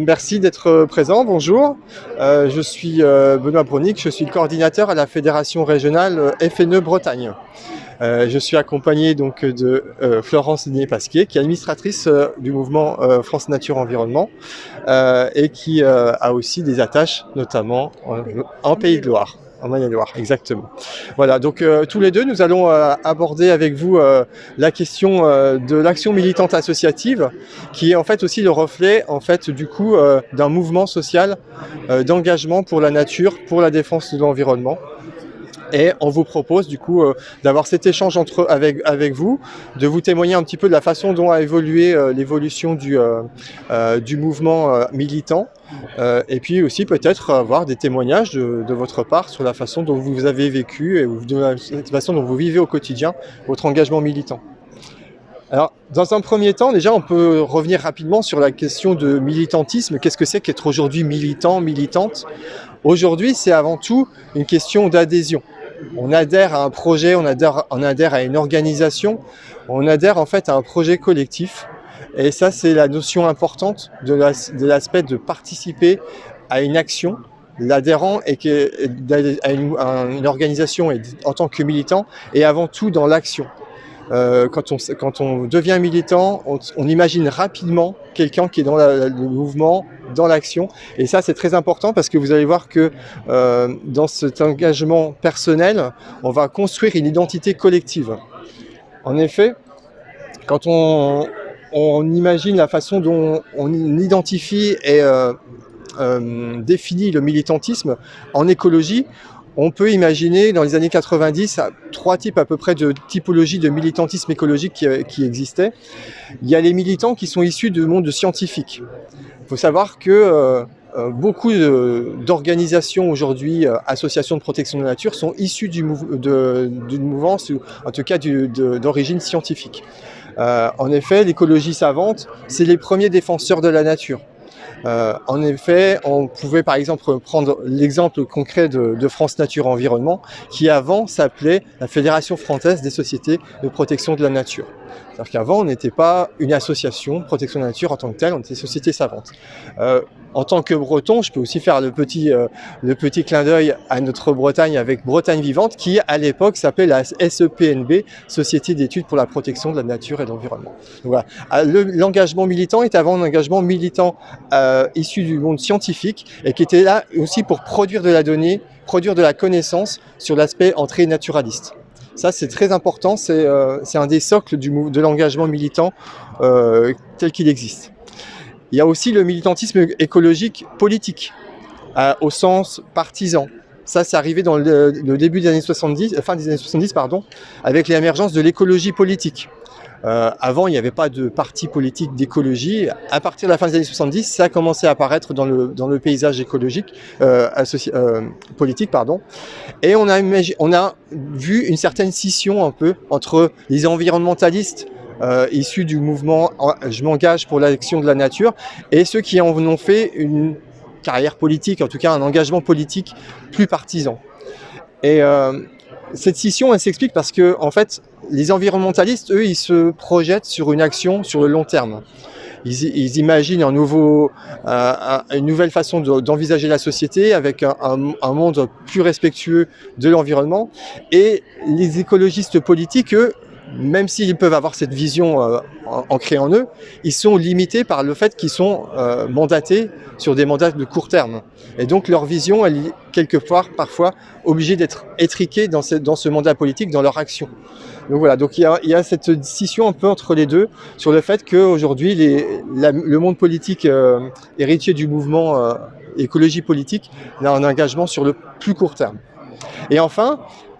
Merci d'être présent, bonjour. Je suis Benoît Bronick, je suis le coordinateur à la Fédération régionale FNE Bretagne. Je suis accompagné donc de Florence Ligné-Pasquier, qui est administratrice du mouvement France Nature Environnement et qui a aussi des attaches, notamment en Pays de Loire. En Maine-et-Loire, exactement. Voilà, donc tous les deux, nous allons aborder avec vous la question de l'action militante associative, qui est en fait aussi le reflet, en fait, du coup, d'un mouvement social d'engagement pour la nature, pour la défense de l'environnement. Et on vous propose du coup d'avoir cet échange avec vous, de vous témoigner un petit peu de la façon dont a évolué l'évolution du mouvement militant, et puis aussi peut-être avoir des témoignages de votre part sur la façon dont vous avez vécu et de la façon dont vous vivez au quotidien votre engagement militant. Alors, dans un premier temps, déjà, on peut revenir rapidement sur la question de militantisme. Qu'est-ce que c'est qu'être aujourd'hui militant, militante? Aujourd'hui, c'est avant tout une question d'adhésion. On adhère à un projet, on adhère à une organisation, on adhère en fait à un projet collectif. Et ça, c'est la notion importante de l'aspect de participer à une action. L'adhérent à une organisation et en tant que militant est avant tout dans l'action. Quand on devient militant, on imagine rapidement quelqu'un qui est dans le mouvement, dans l'action. Et ça, c'est très important parce que vous allez voir que dans cet engagement personnel, on va construire une identité collective. En effet, quand on imagine la façon dont on identifie et définit le militantisme en écologie, on peut imaginer dans les années 90 trois types à peu près de typologies de militantisme écologique qui existaient. Il y a les militants qui sont issus du monde scientifique. Il faut savoir que beaucoup d'organisations aujourd'hui, associations de protection de la nature, sont issues d'une mouvance, ou en tout cas d'origine scientifique. En effet, l'écologie savante, c'est les premiers défenseurs de la nature. En effet, on pouvait par exemple prendre l'exemple concret de France Nature Environnement, qui avant s'appelait la Fédération française des sociétés de protection de la nature. C'est-à-dire qu'avant, on n'était pas une association de protection de la nature en tant que telle, on était société savante. En tant que Breton, je peux aussi faire le petit clin d'œil à notre Bretagne avec Bretagne Vivante, qui à l'époque s'appelait la SEPNB, Société d'études pour la protection de la nature et de l'environnement. Voilà. L'engagement militant est avant un engagement militant issu du monde scientifique et qui était là aussi pour produire de la donnée, produire de la connaissance sur l'aspect entrée naturaliste. Ça, c'est très important, c'est un des socles de l'engagement militant tel qu'il existe. Il y a aussi le militantisme écologique politique, au sens partisan. Ça, c'est arrivé dans le début des années 70, fin des années 70, pardon, avec l'émergence de l'écologie politique. Avant, il n'y avait pas de parti politique d'écologie. À partir de la fin des années 70, ça a commencé à apparaître dans le paysage écologique, politique, pardon. Et on a vu une certaine scission un peu entre les environnementalistes issus du mouvement « Je m'engage pour l'action de la nature » et ceux qui en ont fait une carrière politique, en tout cas un engagement politique plus partisan. Et cette scission, elle s'explique parce que, en fait, les environnementalistes, eux, ils se projettent sur une action sur le long terme. Ils imaginent une nouvelle façon d'envisager la société avec un monde plus respectueux de l'environnement. Et les écologistes politiques, eux, même s'ils peuvent avoir cette vision ancrée en eux, ils sont limités par le fait qu'ils sont mandatés sur des mandats de court terme. Et donc leur vision, elle est quelque part, parfois, obligée d'être étriquée dans ce mandat politique, dans leur action. Donc voilà, donc il y a cette scission un peu entre les deux, sur le fait qu'aujourd'hui, le monde politique héritier du mouvement écologie politique a un engagement sur le plus court terme. Et enfin,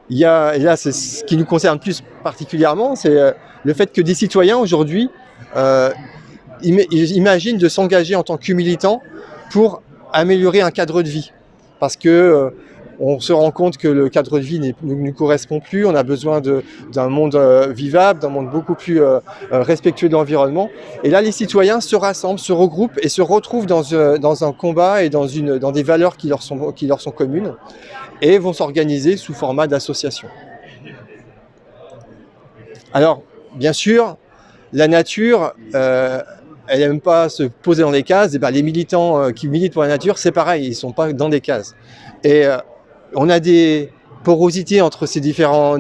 et là, c'est ce qui nous concerne plus particulièrement, c'est le fait que des citoyens aujourd'hui imaginent de s'engager en tant que militants pour améliorer un cadre de vie. Parce que on se rend compte que le cadre de vie ne nous correspond plus, on a besoin d'un monde vivable, d'un monde beaucoup plus respectueux de l'environnement. Et là, les citoyens se rassemblent, se regroupent et se retrouvent dans un combat et dans des valeurs qui leur sont communes, et vont s'organiser sous format d'association. Alors, bien sûr, la nature elle n'aime pas se poser dans des cases, et ben les militants qui militent pour la nature, c'est pareil, ils ne sont pas dans des cases. Et on a des porosités entre ces différents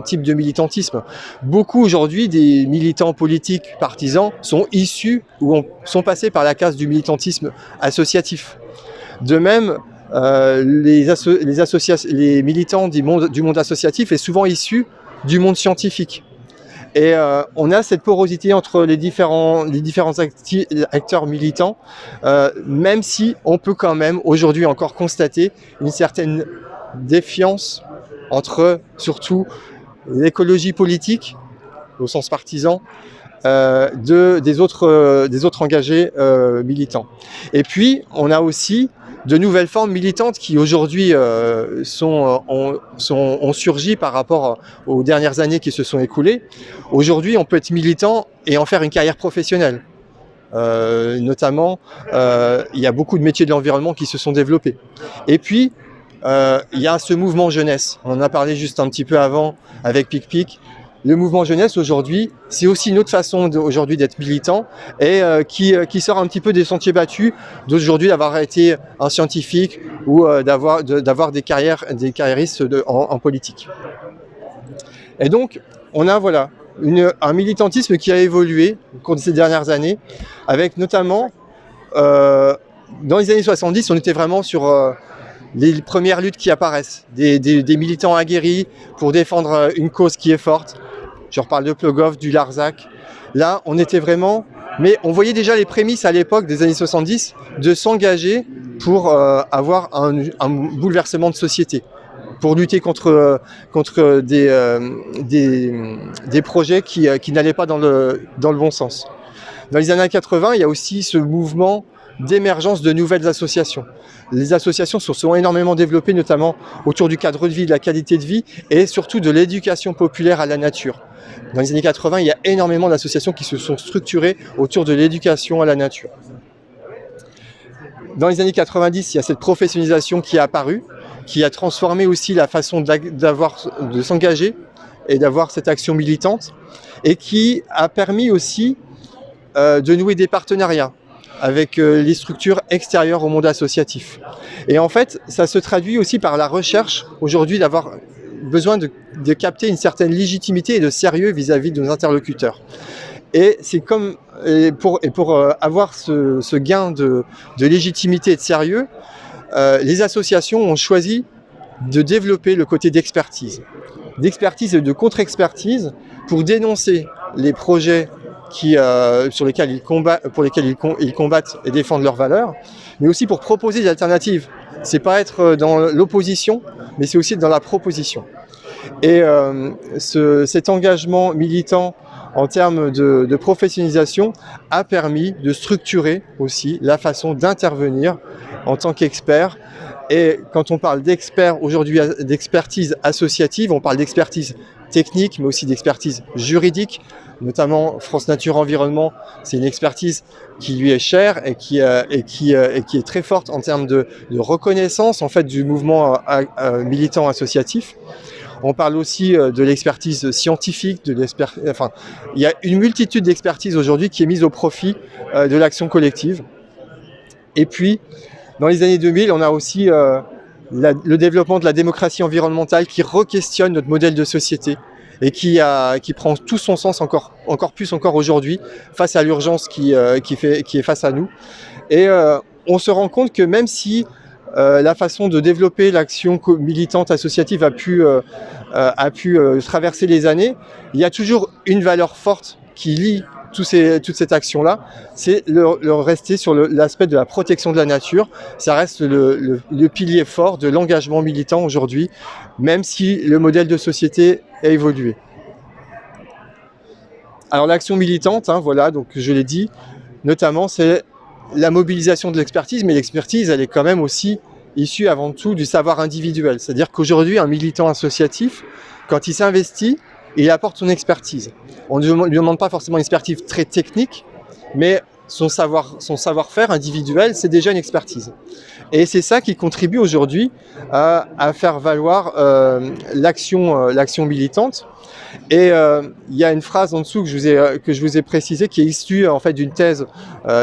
types de militantisme. Beaucoup aujourd'hui des militants politiques partisans sont issus ou sont passés par la case du militantisme associatif. De même, les militants du monde associatif est souvent issu du monde scientifique. Et on a cette porosité entre les différents acteurs militants, même si on peut quand même aujourd'hui encore constater une certaine défiance entre surtout l'écologie politique, au sens partisan, des autres engagés militants. Et puis, on a aussi de nouvelles formes militantes qui aujourd'hui ont surgi par rapport aux dernières années qui se sont écoulées. Aujourd'hui, on peut être militant et en faire une carrière professionnelle. Notamment, il y a beaucoup de métiers de l'environnement qui se sont développés. Et puis, il y a ce mouvement jeunesse. On en a parlé juste un petit peu avant avec PicPic. Le mouvement jeunesse aujourd'hui, c'est aussi une autre façon aujourd'hui d'être militant et qui sort un petit peu des sentiers battus d'aujourd'hui d'avoir été un scientifique ou d'avoir des carriéristes en politique. Et donc, on a voilà un militantisme qui a évolué au cours de ces dernières années, avec notamment dans les années 70, on était vraiment sur les premières luttes qui apparaissent, des militants aguerris pour défendre une cause qui est forte. Je reparle de Plogov, du Larzac. Là, on était vraiment... Mais on voyait déjà les prémices à l'époque des années 70 de s'engager pour avoir un bouleversement de société, pour lutter contre des projets qui n'allaient pas dans le bon sens. Dans les années 80, il y a aussi ce mouvement d'émergence de nouvelles associations. Les associations se sont énormément développées, notamment autour du cadre de vie, de la qualité de vie et surtout de l'éducation populaire à la nature. Dans les années 80, il y a énormément d'associations qui se sont structurées autour de l'éducation à la nature. Dans les années 90, il y a cette professionnalisation qui est apparue, qui a transformé aussi la façon de s'engager et d'avoir cette action militante, et qui a permis aussi de nouer des partenariats avec les structures extérieures au monde associatif. Et en fait, ça se traduit aussi par la recherche aujourd'hui d'avoir besoin de capter une certaine légitimité et de sérieux vis-à-vis de nos interlocuteurs. Et c'est comme pour avoir ce gain de légitimité et de sérieux, les associations ont choisi de développer le côté d'expertise et de contre-expertise pour dénoncer les projets pour lesquels ils combattent et défendent leurs valeurs, mais aussi pour proposer des alternatives. C'est pas être dans l'opposition, mais c'est aussi dans la proposition. Et cet engagement militant en termes de professionnalisation a permis de structurer aussi la façon d'intervenir en tant qu'expert. Et quand on parle d'experts aujourd'hui, d'expertise associative, on parle d'expertise technique, mais aussi d'expertise juridique, notamment France Nature Environnement. C'est une expertise qui lui est chère et qui est très forte en termes de reconnaissance en fait du mouvement militant associatif. On parle aussi de l'expertise scientifique, il y a une multitude d'expertises aujourd'hui qui est mise au profit de l'action collective. Et puis, dans les années 2000, on a aussi le développement de la démocratie environnementale qui re-questionne notre modèle de société et qui prend tout son sens encore plus aujourd'hui face à l'urgence qui est face à nous. Et on se rend compte que même si la façon de développer l'action militante associative a pu traverser les années, il y a toujours une valeur forte qui lie toute cette action-là, c'est le rester sur l'aspect de la protection de la nature. Ça reste le pilier fort de l'engagement militant aujourd'hui, même si le modèle de société a évolué. Alors l'action militante, voilà, donc je l'ai dit, notamment c'est la mobilisation de l'expertise, mais l'expertise, elle est quand même aussi issue avant tout du savoir individuel. C'est-à-dire qu'aujourd'hui, un militant associatif, quand il s'investit, il apporte son expertise. On ne lui demande pas forcément une expertise très technique, mais son savoir-faire individuel, c'est déjà une expertise. Et c'est ça qui contribue aujourd'hui à faire valoir l'action militante. Et il y a une phrase en dessous que je vous ai précisée, qui est issue en fait d'une thèse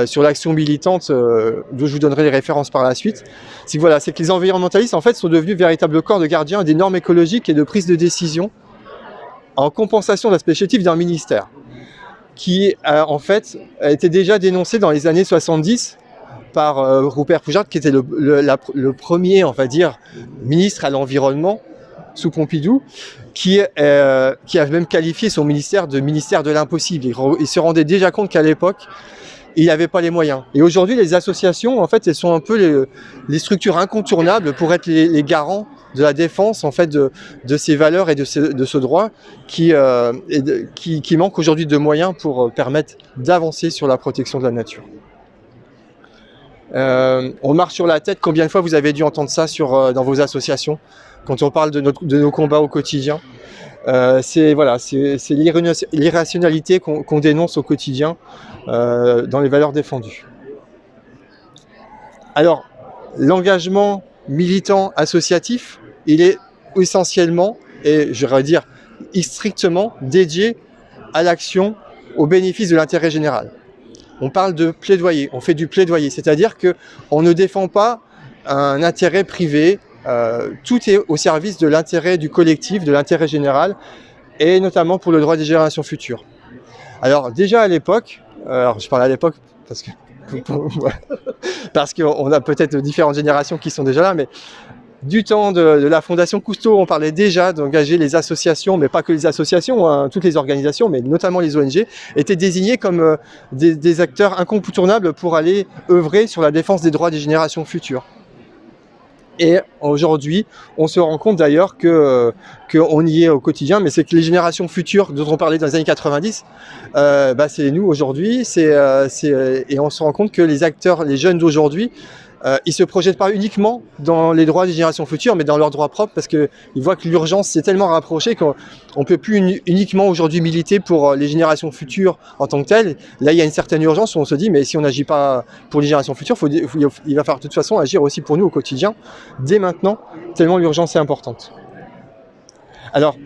sur l'action militante, dont je vous donnerai les références par la suite. C'est que les environnementalistes en fait sont devenus véritables corps de gardiens des normes écologiques et de prise de décision en compensation de l'aspect chétif d'un ministère qui en fait a été déjà dénoncé dans les années 70 par Rupert Poujart, qui était le premier, on va dire, ministre à l'environnement sous Pompidou, qui a même qualifié son ministère de ministère de l'impossible. Il se rendait déjà compte qu'à l'époque, il n'avait pas les moyens. Et aujourd'hui, les associations, en fait, elles sont un peu les structures incontournables pour être les garants de la défense en fait de ces valeurs et de ce droit qui manque aujourd'hui de moyens pour permettre d'avancer sur la protection de la nature. On marche sur la tête. Combien de fois vous avez dû entendre ça dans vos associations quand on parle de nos combats au quotidien? C'est l'irrationalité qu'on dénonce au quotidien dans les valeurs défendues. Alors, l'engagement militant associatif, il est essentiellement, et j'aurais dire strictement, dédié à l'action au bénéfice de l'intérêt général. On parle de plaidoyer, on fait du plaidoyer, c'est-à-dire qu'on ne défend pas un intérêt privé, tout est au service de l'intérêt du collectif, de l'intérêt général, et notamment pour le droit des générations futures. Alors déjà à l'époque, alors je parle à l'époque parce qu'on a peut-être différentes générations qui sont déjà là, mais du temps de la Fondation Cousteau, on parlait déjà d'engager les associations, mais pas que les associations, hein, toutes les organisations, mais notamment les ONG, étaient désignées comme des acteurs incontournables pour aller œuvrer sur la défense des droits des générations futures. Et aujourd'hui, on se rend compte d'ailleurs qu'on y est au quotidien, mais c'est que les générations futures dont on parlait dans les années 90, c'est nous aujourd'hui, et on se rend compte que les acteurs, les jeunes d'aujourd'hui, ils se projettent pas uniquement dans les droits des générations futures, mais dans leurs droits propres, parce qu'ils voient que l'urgence s'est tellement rapprochée qu'on ne peut plus uniquement aujourd'hui militer pour les générations futures en tant que telles. Là, il y a une certaine urgence où on se dit, mais si on n'agit pas pour les générations futures, il va falloir de toute façon agir aussi pour nous au quotidien, dès maintenant, tellement l'urgence est importante. Alors,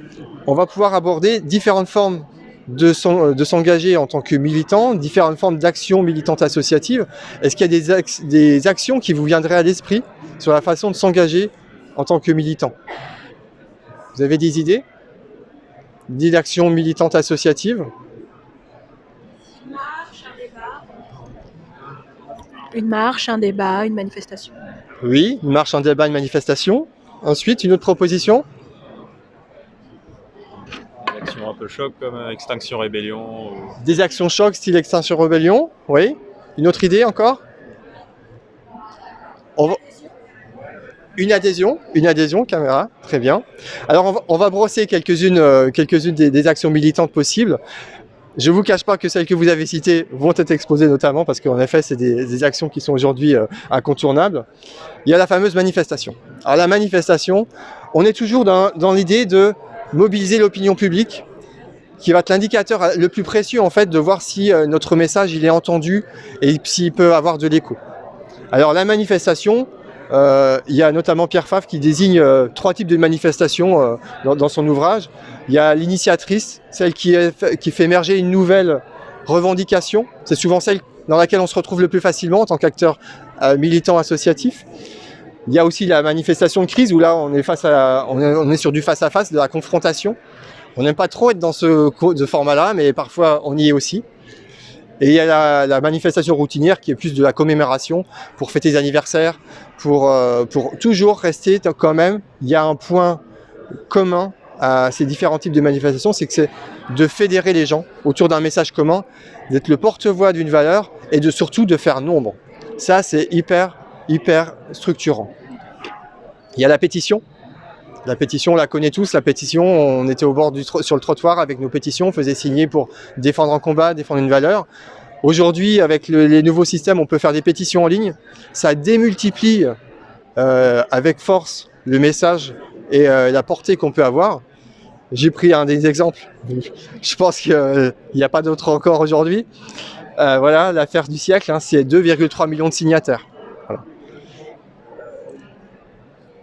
on va pouvoir aborder différentes formes de s'engager en tant que militant, différentes formes d'actions militantes associatives. Est-ce qu'il y a des actions qui vous viendraient à l'esprit sur la façon de s'engager en tant que militant? Vous avez des idées d'actions militantes associatives? Une marche, un débat, une manifestation. Oui, une marche, un débat, une manifestation. Ensuite, une autre proposition? Des actions un peu choc comme Extinction Rébellion. Ou... Des actions choc style Extinction Rébellion, oui. Une autre idée encore? Une adhésion, caméra, très bien. Alors on va brosser quelques-unes des actions militantes possibles. Je ne vous cache pas que celles que vous avez citées vont être exposées notamment parce qu'en effet c'est des actions qui sont aujourd'hui incontournables. Il y a la fameuse manifestation. Alors la manifestation, on est toujours dans l'idée de mobiliser l'opinion publique, qui va être l'indicateur le plus précieux en fait de voir si notre message il est entendu et s'il peut avoir de l'écho. Alors la manifestation, il y a notamment Pierre Fabre qui désigne 3 types de manifestations dans son ouvrage. Il y a l'initiatrice, celle qui fait émerger une nouvelle revendication. C'est souvent celle dans laquelle on se retrouve le plus facilement en tant qu'acteur militant associatif. Il y a aussi la manifestation de crise où là on est sur du face-à-face, de la confrontation. On n'aime pas trop être dans ce format-là, mais parfois on y est aussi. Et il y a la manifestation routinière qui est plus de la commémoration pour fêter les anniversaires, pour toujours rester quand même. Il y a un point commun à ces différents types de manifestations, c'est que c'est de fédérer les gens autour d'un message commun, d'être le porte-voix d'une valeur et surtout de faire nombre. Ça, c'est hyper structurant. Il y a la pétition. La pétition, on la connaît tous. La pétition, on était au bord sur le trottoir avec nos pétitions, on faisait signer pour défendre un combat, défendre une valeur. Aujourd'hui, avec les nouveaux systèmes, on peut faire des pétitions en ligne. Ça démultiplie avec force le message et la portée qu'on peut avoir. J'ai pris un des exemples. Je pense qu'il n'y a pas d'autres encore aujourd'hui. Voilà, l'affaire du siècle, hein, c'est 2,3 millions de signataires. Voilà.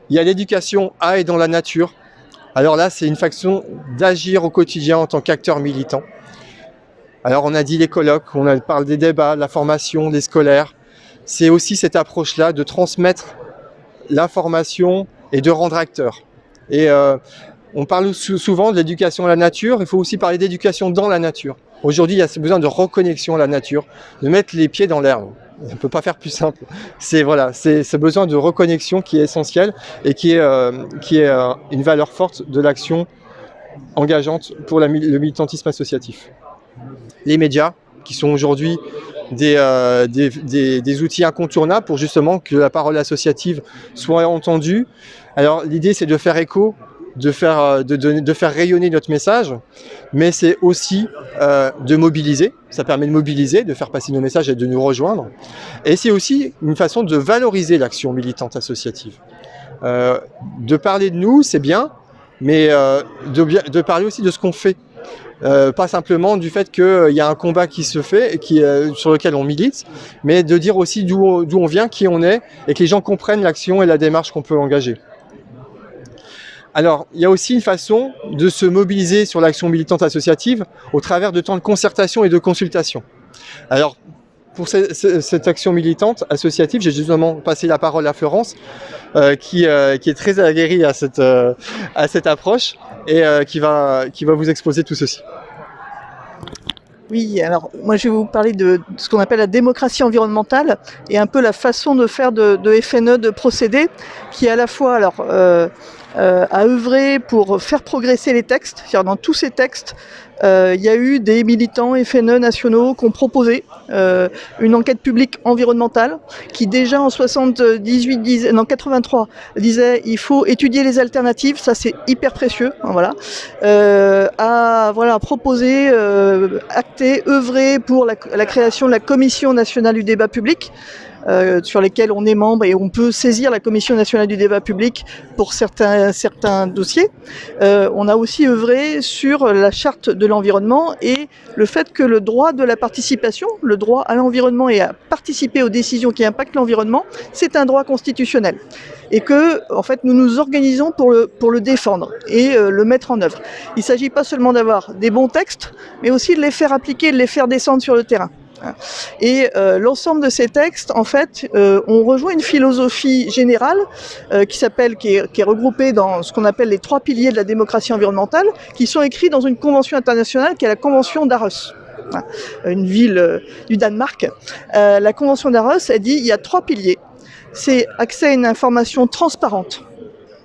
Il y a l'éducation à et dans la nature. Alors là, c'est une façon d'agir au quotidien en tant qu'acteur militant. Alors on a dit les colloques, parle des débats, de la formation, des scolaires. C'est aussi cette approche-là de transmettre l'information et de rendre acteur. Et on parle souvent de l'éducation à la nature, il faut aussi parler d'éducation dans la nature. Aujourd'hui, il y a besoin de reconnexion à la nature, de mettre les pieds dans l'herbe. On ne peut pas faire plus simple. C'est ce besoin de reconnexion qui est essentiel et qui est une valeur forte de l'action engageante pour le militantisme associatif. Les médias, qui sont aujourd'hui des outils incontournables pour justement que la parole associative soit entendue. Alors l'idée, c'est de faire écho, de faire rayonner notre message, mais c'est aussi de mobiliser. Ça permet de mobiliser, de faire passer nos messages et de nous rejoindre. Et c'est aussi une façon de valoriser l'action militante associative. De parler de nous, c'est bien, mais de parler aussi de ce qu'on fait. Pas simplement du fait qu'il y a un combat qui se fait et sur lequel on milite, mais de dire aussi d'où on vient, qui on est, et que les gens comprennent l'action et la démarche qu'on peut engager. Alors, il y a aussi une façon de se mobiliser sur l'action militante associative au travers de temps de concertation et de consultation. Alors, pour cette action militante associative, j'ai justement passé la parole à Florence, qui est très aguerrie à cette approche et qui va vous exposer tout ceci. Oui, alors moi je vais vous parler de ce qu'on appelle la démocratie environnementale et un peu la façon de faire de FNE, de procéder, qui est à la fois à œuvrer pour faire progresser les textes. C'est-à-dire dans tous ces textes, il y a eu des militants FNE nationaux qui ont proposé une enquête publique environnementale qui déjà en 83 disait il faut étudier les alternatives, ça c'est hyper précieux, hein, voilà. A proposé, acté, œuvré pour la création de la Commission nationale du débat public. Sur lesquels on est membre et on peut saisir la Commission nationale du débat public pour certains dossiers. On a aussi œuvré sur la charte de l'environnement et le fait que le droit de la participation, le droit à l'environnement et à participer aux décisions qui impactent l'environnement, c'est un droit constitutionnel. Et que, en fait, nous nous organisons pour le défendre et le mettre en œuvre. Il ne s'agit pas seulement d'avoir des bons textes, mais aussi de les faire appliquer, de les faire descendre sur le terrain. Et l'ensemble de ces textes, en fait, on rejoint une philosophie générale qui est regroupée dans ce qu'on appelle les 3 piliers de la démocratie environnementale, qui sont écrits dans une convention internationale qui est la convention d'Aarhus, une ville du Danemark. La convention d'Aarhus, elle dit il y a 3 piliers. C'est accès à une information transparente.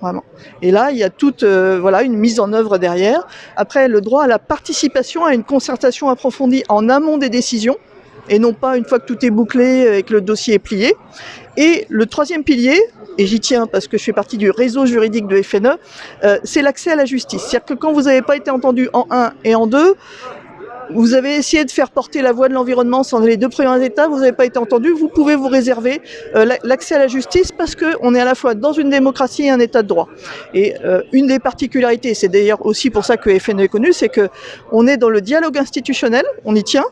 Vraiment. Et là, il y a toute une mise en œuvre derrière. Après, le droit à la participation, à une concertation approfondie en amont des décisions, et non pas une fois que tout est bouclé et que le dossier est plié. Et le 3e pilier, et j'y tiens parce que je fais partie du réseau juridique de FNE, c'est l'accès à la justice. C'est-à-dire que quand vous n'avez pas été entendu en 1 et en 2, vous avez essayé de faire porter la voix de l'environnement sans les 2 premiers états, vous n'avez pas été entendu, vous pouvez vous réserver l'accès à la justice parce qu'on est à la fois dans une démocratie et un état de droit. Et une des particularités, c'est d'ailleurs aussi pour ça que FNE est connu, c'est qu'on est dans le dialogue institutionnel, on y tient,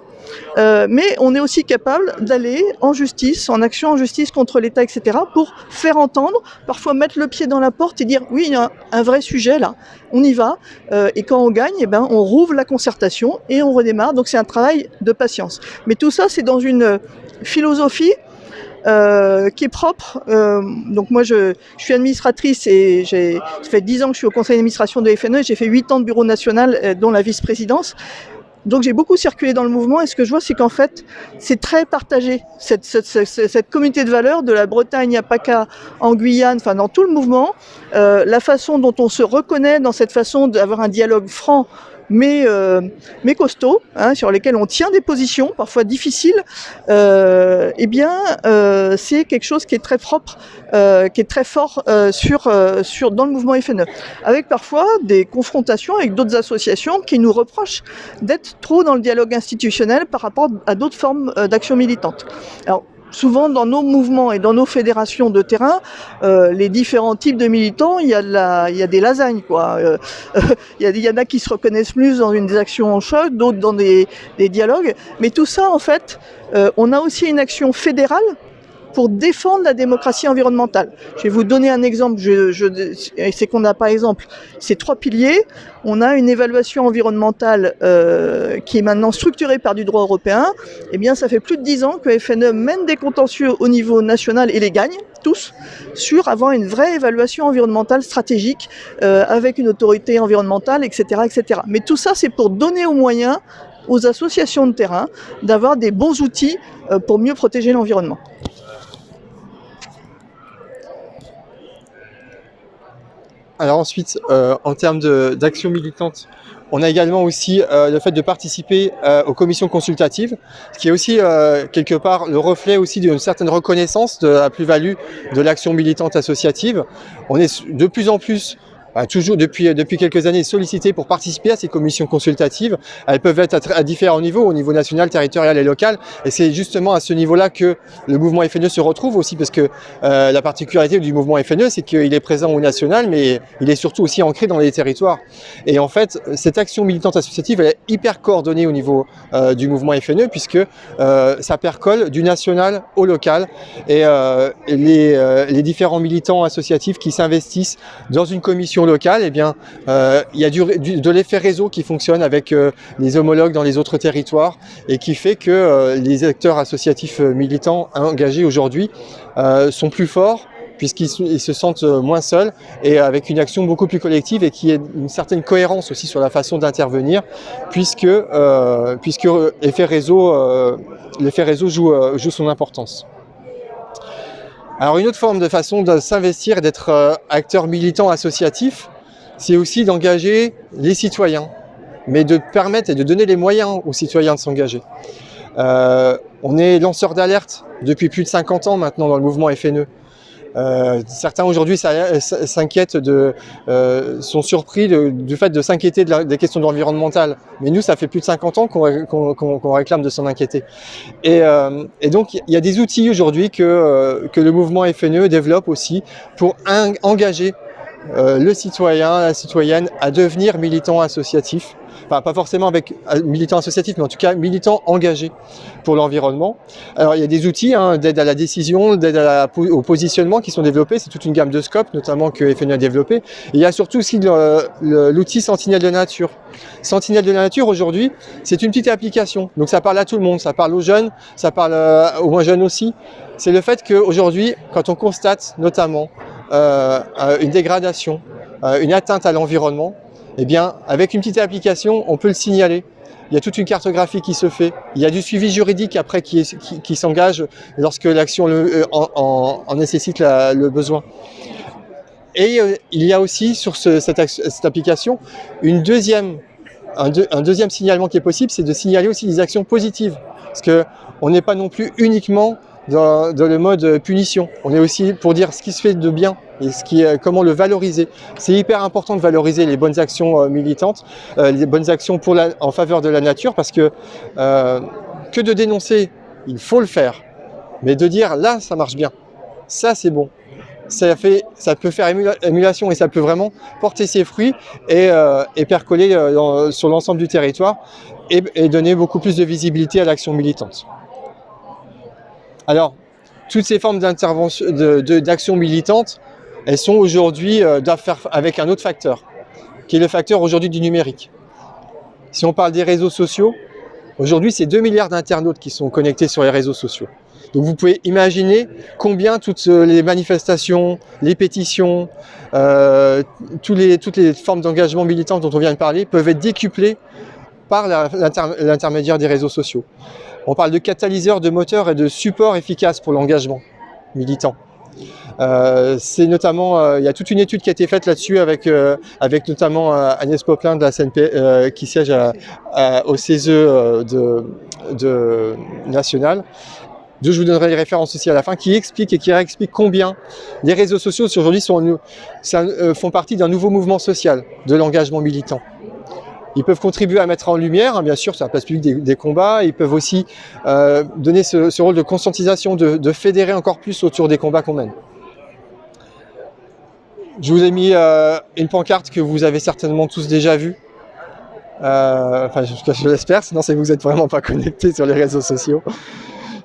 mais on est aussi capable d'aller en justice, en action en justice contre l'État, etc., pour faire entendre, parfois mettre le pied dans la porte et dire oui, il y a un vrai sujet là, on y va, et quand on gagne, on rouvre la concertation et on redémarre, donc c'est un travail de patience. Mais tout ça, c'est dans une philosophie qui est propre. Donc moi je suis administratrice et ça fait 10 ans que je suis au conseil d'administration de FNE, j'ai fait 8 ans de bureau national, dont la vice-présidence. Donc j'ai beaucoup circulé dans le mouvement et ce que je vois, c'est qu'en fait, c'est très partagé. Cette communauté de valeurs de la Bretagne à PACA, en Guyane, enfin dans tout le mouvement, la façon dont on se reconnaît dans cette façon d'avoir un dialogue franc, mais costaud, hein, sur lesquels on tient des positions, parfois difficiles, c'est quelque chose qui est très propre, qui est très fort dans le mouvement FNE, avec parfois des confrontations avec d'autres associations qui nous reprochent d'être trop dans le dialogue institutionnel par rapport à d'autres formes d'action militante. Alors, souvent dans nos mouvements et dans nos fédérations de terrain, les différents types de militants, il y a des lasagnes, quoi. Il y en a qui se reconnaissent plus dans des actions en choc, d'autres dans des dialogues. Mais tout ça, en fait, on a aussi une action fédérale pour défendre la démocratie environnementale. Je vais vous donner un exemple. C'est qu'on a par exemple ces 3 piliers. On a une évaluation environnementale qui est maintenant structurée par du droit européen. Eh bien, ça fait plus de 10 ans que FNE mène des contentieux au niveau national et les gagne, tous, sur avoir une vraie évaluation environnementale stratégique avec une autorité environnementale, etc., etc. Mais tout ça, c'est pour donner aux moyens aux associations de terrain d'avoir des bons outils pour mieux protéger l'environnement. Alors ensuite, en termes d'action militante, on a également aussi le fait de participer aux commissions consultatives, ce qui est aussi quelque part le reflet aussi d'une certaine reconnaissance de la plus-value de l'action militante associative. On est de plus en plus toujours depuis quelques années sollicité pour participer à ces commissions consultatives. Elles peuvent être à différents niveaux, au niveau national, territorial et local. Et c'est justement à ce niveau-là que le mouvement FNE se retrouve aussi, parce que la particularité du mouvement FNE, c'est qu'il est présent au national, mais il est surtout aussi ancré dans les territoires. Et en fait, cette action militante associative, elle est hyper coordonnée au niveau du mouvement FNE, puisque ça percole du national au local. Et les différents militants associatifs qui s'investissent dans une commission locale, eh bien, il y a de l'effet réseau qui fonctionne avec les homologues dans les autres territoires et qui fait que les acteurs associatifs militants engagés aujourd'hui sont plus forts, puisqu'ils se sentent moins seuls et avec une action beaucoup plus collective et qui est une certaine cohérence aussi sur la façon d'intervenir, puisque l'effet réseau joue son importance. Alors une autre forme de façon de s'investir et d'être acteur militant associatif, c'est aussi d'engager les citoyens, mais de permettre et de donner les moyens aux citoyens de s'engager. On est lanceur d'alerte depuis plus de 50 ans maintenant dans le mouvement FNE. Certains aujourd'hui s'inquiètent sont surpris du fait de s'inquiéter des questions environnementales. Mais nous, ça fait plus de 50 ans qu'on réclame de s'en inquiéter. Et donc, il y a des outils aujourd'hui que le mouvement FNE développe aussi pour engager le citoyen, la citoyenne à devenir militant associatif. Enfin, pas forcément avec militant associatif, mais en tout cas militant engagé pour l'environnement. Alors il y a des outils d'aide à la décision, d'aide au positionnement qui sont développés, c'est toute une gamme de scopes notamment que FNE a développé. Et il y a surtout aussi l'outil Sentinelle de la Nature. Sentinelle de la Nature aujourd'hui, c'est une petite application, donc ça parle à tout le monde, ça parle aux jeunes, ça parle aux moins jeunes aussi. C'est le fait qu'aujourd'hui, quand on constate notamment une dégradation, une atteinte à l'environnement, eh bien, avec une petite application, on peut le signaler. Il y a toute une cartographie qui se fait. Il y a du suivi juridique après qui s'engage lorsque l'action en nécessite le besoin. Et il y a aussi sur cette application un deuxième signalement qui est possible, c'est de signaler aussi des actions positives. Parce qu'on n'est pas non plus uniquement dans le mode punition. On est aussi pour dire ce qui se fait de bien et comment le valoriser. C'est hyper important de valoriser les bonnes actions militantes, les bonnes actions en faveur de la nature, parce que de dénoncer, il faut le faire, mais de dire là ça marche bien, ça c'est bon, ça peut faire émulation et ça peut vraiment porter ses fruits et percoler sur l'ensemble du territoire et donner beaucoup plus de visibilité à l'action militante. Alors, toutes ces formes d'intervention, d'action militante, elles sont aujourd'hui avec un autre facteur, qui est le facteur aujourd'hui du numérique. Si on parle des réseaux sociaux, aujourd'hui c'est 2 milliards d'internautes qui sont connectés sur les réseaux sociaux. Donc vous pouvez imaginer combien toutes les manifestations, les pétitions, toutes les formes d'engagement militant dont on vient de parler peuvent être décuplées par l'intermédiaire des réseaux sociaux. On parle de catalyseurs, de moteurs et de supports efficaces pour l'engagement militant. C'est notamment, il y a toute une étude qui a été faite là-dessus avec notamment Agnès Poplin de la CNP qui siège au CESE national. Je vous donnerai les références aussi à la fin, qui explique et qui réexplique combien les réseaux sociaux aujourd'hui font partie d'un nouveau mouvement social de l'engagement militant. Ils peuvent contribuer à mettre en lumière, hein, bien sûr, sur la place publique des combats. Ils peuvent aussi donner ce rôle de conscientisation, de fédérer encore plus autour des combats qu'on mène. Je vous ai mis une pancarte que vous avez certainement tous déjà vue. Enfin, je l'espère, sinon c'est que vous n'êtes vraiment pas connectés sur les réseaux sociaux.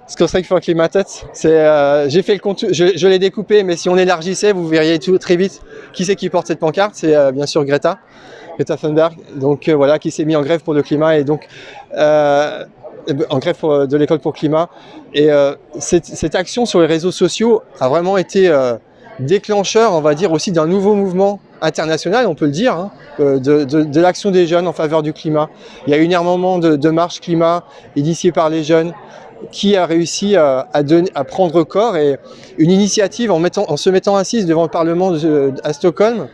Strike for Climate, j'ai fait le compte, je l'ai découpé, mais si on élargissait, vous verriez tout très vite qui c'est qui porte cette pancarte. C'est bien sûr Greta Thunberg, donc voilà, qui s'est mis en grève pour le climat et donc en grève de l'école pour le climat. Et cette action sur les réseaux sociaux a vraiment été déclencheur, on va dire, aussi d'un nouveau mouvement international, on peut le dire, hein, de l'action des jeunes en faveur du climat. Il y a eu énormément de marches climat initiées par les jeunes qui a réussi à prendre corps, et une initiative en se mettant assise devant le Parlement à Stockholm,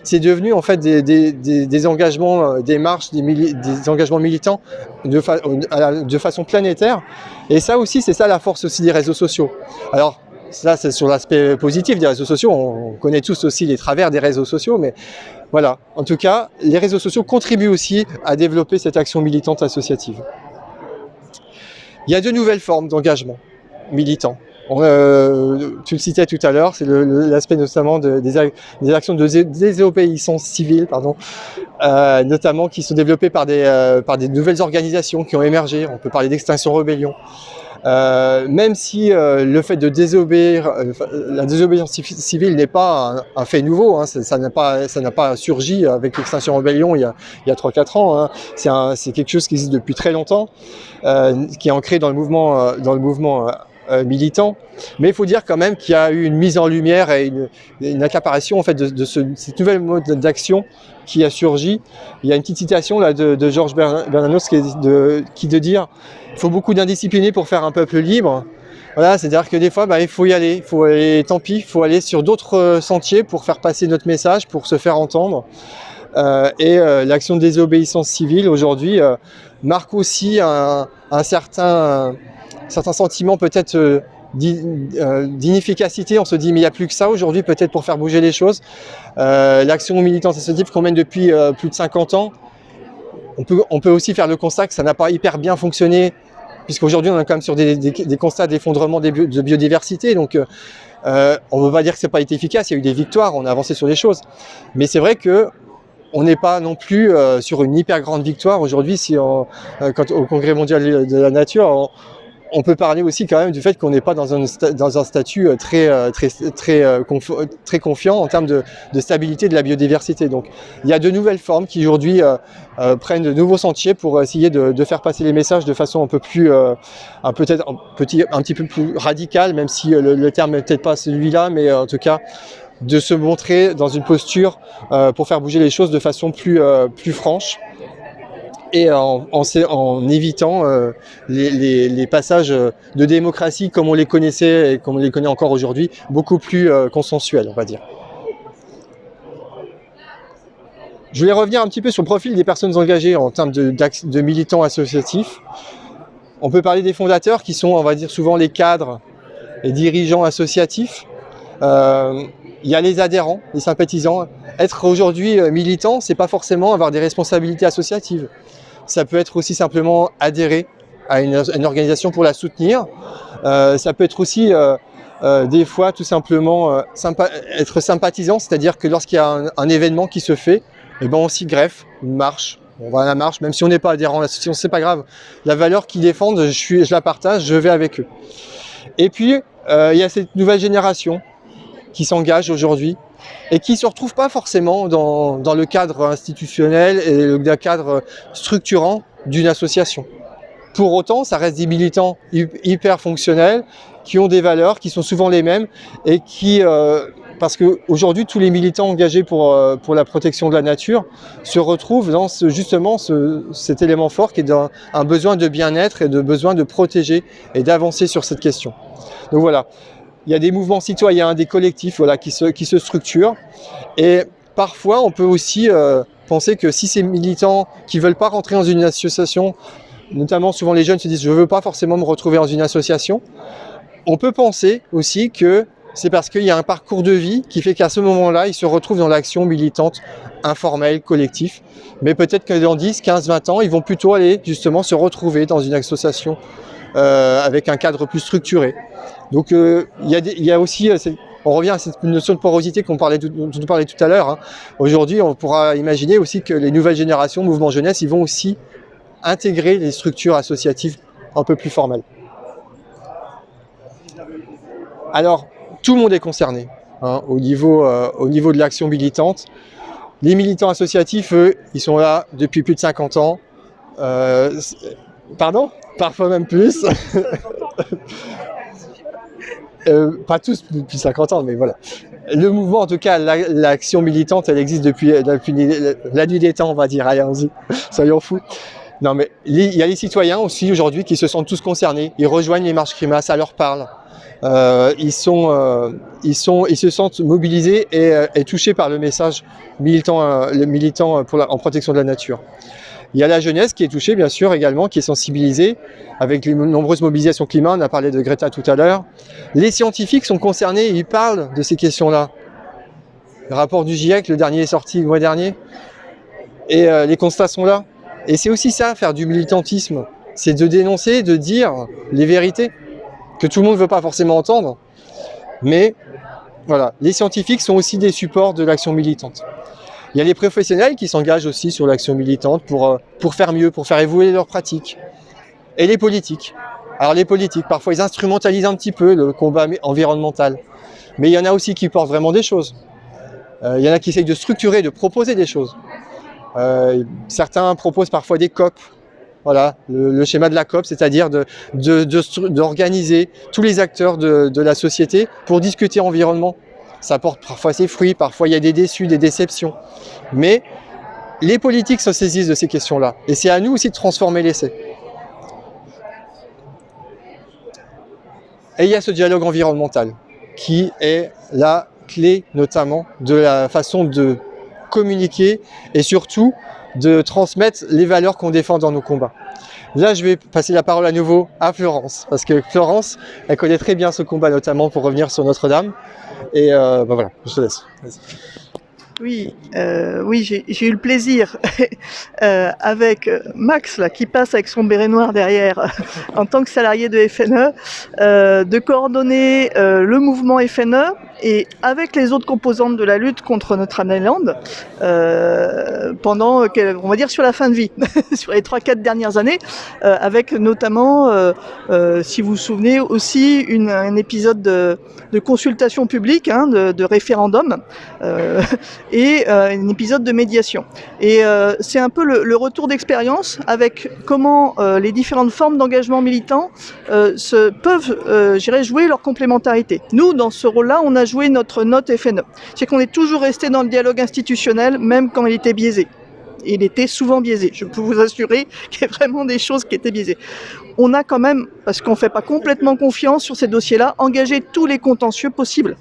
c'est devenu en fait des engagements, des marches, des engagements militants de façon planétaire. Et ça aussi, c'est ça la force aussi des réseaux sociaux. Alors, ça, c'est sur l'aspect positif des réseaux sociaux. On connaît tous aussi les travers des réseaux sociaux, mais voilà. En tout cas, les réseaux sociaux contribuent aussi à développer cette action militante associative. Il y a de nouvelles formes d'engagement militant. Tu le citais tout à l'heure, c'est l'aspect notamment des actions de désobéissance civile, notamment qui sont développées par des nouvelles organisations qui ont émergé. On peut parler d'Extinction Rebellion. Même si le fait de désobéir, la désobéissance civile n'est pas un fait nouveau, hein, ça n'a pas surgi avec l'Extinction Rebellion il y a 3-4 ans, hein. C'est quelque chose qui existe depuis très longtemps, qui est ancré dans le mouvement militant. Mais il faut dire quand même qu'il y a eu une mise en lumière et une accaparation en fait de cette nouvelle mode d'action qui a surgi. Il y a une petite citation là de Georges Bernanos qui de dire: il faut beaucoup d'indisciplinés pour faire un peuple libre. Voilà, c'est-à-dire que des fois, il faut y aller, tant pis, il faut aller sur d'autres sentiers pour faire passer notre message, pour se faire entendre. L'action de désobéissance civile aujourd'hui marque aussi un certain sentiment peut-être d'inefficacité. On se dit mais il n'y a plus que ça aujourd'hui peut-être pour faire bouger les choses. L'action militante associative qu'on mène depuis plus de 50 ans, on peut aussi faire le constat que ça n'a pas hyper bien fonctionné, puisqu'aujourd'hui on est quand même sur des constats d'effondrement de biodiversité, donc on ne peut pas dire que ça n'a pas été efficace. Il y a eu des victoires, on a avancé sur les choses, mais c'est vrai que on n'est pas non plus sur une hyper grande victoire aujourd'hui. Au Congrès mondial de la nature, on peut parler aussi quand même du fait qu'on n'est pas dans un statut très confiant en termes de stabilité de la biodiversité. Donc il y a de nouvelles formes qui aujourd'hui prennent de nouveaux sentiers pour essayer de faire passer les messages de façon un petit peu plus radicale, même si le terme n'est peut-être pas celui-là, mais en tout cas de se montrer dans une posture pour faire bouger les choses de façon plus franche, et en évitant les passages de démocratie comme on les connaissait et comme on les connaît encore aujourd'hui, beaucoup plus consensuels, on va dire. Je voulais revenir un petit peu sur le profil des personnes engagées en termes de militants associatifs. On peut parler des fondateurs qui sont, on va dire, souvent les cadres et dirigeants associatifs. Il y a les adhérents, les sympathisants. Être aujourd'hui militant, c'est pas forcément avoir des responsabilités associatives. Ça peut être aussi simplement adhérer à une organisation pour la soutenir. Ça peut être aussi des fois tout simplement être sympathisant, c'est-à-dire que lorsqu'il y a un événement qui se fait, on s'y greffe, une marche. On va à la marche, même si on n'est pas adhérent à l'association, c'est pas grave. La valeur qu'ils défendent, je la partage, je vais avec eux. Et puis, il y a cette nouvelle génération qui s'engage aujourd'hui et qui ne se retrouve pas forcément dans le cadre institutionnel et le cadre structurant d'une association. Pour autant, ça reste des militants hyper fonctionnels, qui ont des valeurs, qui sont souvent les mêmes, et qui, parce qu'aujourd'hui, tous les militants engagés pour la protection de la nature se retrouvent dans cet élément fort qui est un besoin de bien-être et de besoin de protéger et d'avancer sur cette question. Donc voilà. Il y a des mouvements citoyens, des collectifs qui se structurent, et parfois on peut aussi penser que si ces militants qui ne veulent pas rentrer dans une association, notamment souvent les jeunes se disent je ne veux pas forcément me retrouver dans une association, on peut penser aussi que c'est parce qu'il y a un parcours de vie qui fait qu'à ce moment-là, ils se retrouvent dans l'action militante informelle, collective. Mais peut-être que dans 10, 15, 20 ans, ils vont plutôt aller justement se retrouver dans une association avec un cadre plus structuré. Donc il y a aussi, on revient à cette notion de porosité dont on parlait tout à l'heure. Hein. Aujourd'hui, on pourra imaginer aussi que les nouvelles générations, mouvement jeunesse, ils vont aussi intégrer les structures associatives un peu plus formelles. Alors, tout le monde est concerné hein, au niveau de l'action militante. Les militants associatifs, eux, ils sont là depuis plus de 50 ans. Pardon ? Parfois même plus. Pas tous depuis 50 ans, mais voilà. Le mouvement, en tout cas, l'action militante, elle existe depuis la nuit des temps, on va dire. Allez, allons-y, soyons fous. Non, mais il y a les citoyens aussi aujourd'hui qui se sentent tous concernés. Ils rejoignent les marches CRIMA, ça leur parle. Ils se sentent mobilisés et touchés par le message militant en protection de la nature. Il y a la jeunesse qui est touchée, bien sûr, également, qui est sensibilisée avec les nombreuses mobilisations climat. On a parlé de Greta tout à l'heure. Les scientifiques sont concernés, ils parlent de ces questions-là. Le rapport du GIEC, le dernier est sorti le mois dernier, et les constats sont là. Et c'est aussi ça, faire du militantisme, c'est de dénoncer, de dire les vérités que tout le monde ne veut pas forcément entendre. Mais voilà, les scientifiques sont aussi des supports de l'action militante. Il y a les professionnels qui s'engagent aussi sur l'action militante pour faire mieux, pour faire évoluer leurs pratiques. Et les politiques. Alors les politiques, parfois ils instrumentalisent un petit peu le combat environnemental. Mais il y en a aussi qui portent vraiment des choses. Il y en a qui essayent de structurer, de proposer des choses. Certains proposent parfois des COP. Voilà, le schéma de la COP, c'est-à-dire d'organiser tous les acteurs de la société pour discuter environnement. Ça porte parfois ses fruits, parfois il y a des déçus, des déceptions. Mais les politiques se saisissent de ces questions-là. Et c'est à nous aussi de transformer l'essai. Et il y a ce dialogue environnemental qui est la clé notamment de la façon de communiquer et surtout de transmettre les valeurs qu'on défend dans nos combats. Là, je vais passer la parole à nouveau à Florence, parce que Florence, elle connaît très bien ce combat, notamment pour revenir sur Notre-Dame. Et voilà, je te laisse. Vas-y. Oui, j'ai eu le plaisir avec Max là, qui passe avec son béret noir derrière en tant que salarié de FNE, de coordonner le mouvement FNE et avec les autres composantes de la lutte contre Notre-Dame-des-Landes pendant, on va dire, sur la fin de vie, sur les 3-4 dernières années, avec notamment, si vous vous souvenez, aussi un épisode de consultation publique, hein, de référendum, et un épisode de médiation. Et c'est un peu le retour d'expérience avec comment les différentes formes d'engagement militant peuvent, jouer leur complémentarité. Nous, dans ce rôle-là, on a joué notre note FNE. C'est qu'on est toujours resté dans le dialogue institutionnel, même quand il était biaisé. Il était souvent biaisé. Je peux vous assurer qu'il y a vraiment des choses qui étaient biaisées. On a quand même, parce qu'on ne fait pas complètement confiance sur ces dossiers-là, engagé tous les contentieux possibles.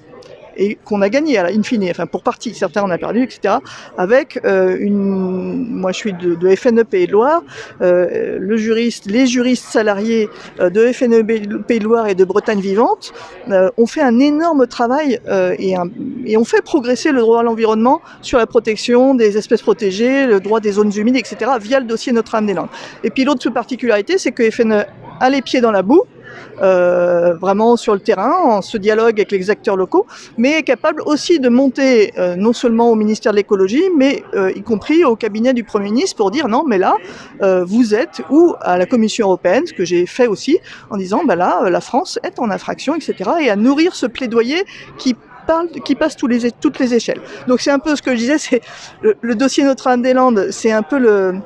Et qu'on a gagné, in fine, enfin pour partie, certains on a perdu, etc. Avec moi je suis de FNE Pays de Loire, les juristes salariés de FNE Pays de Loire et de Bretagne Vivante ont fait un énorme travail et ont fait progresser le droit à l'environnement sur la protection des espèces protégées, le droit des zones humides, etc. via le dossier Notre-Dame-des-Landes. Et puis l'autre particularité, c'est que FNE a les pieds dans la boue, vraiment sur le terrain, en ce dialogue avec les acteurs locaux, mais est capable aussi de monter non seulement au ministère de l'écologie, mais y compris au cabinet du Premier ministre pour dire non, mais là, vous êtes, ou à la Commission européenne, ce que j'ai fait aussi, en disant, bah là, la France est en infraction, etc., et à nourrir ce plaidoyer qui passe toutes les échelles. Donc c'est un peu ce que je disais, c'est le dossier Notre-Dame-des-Landes, c'est un peu le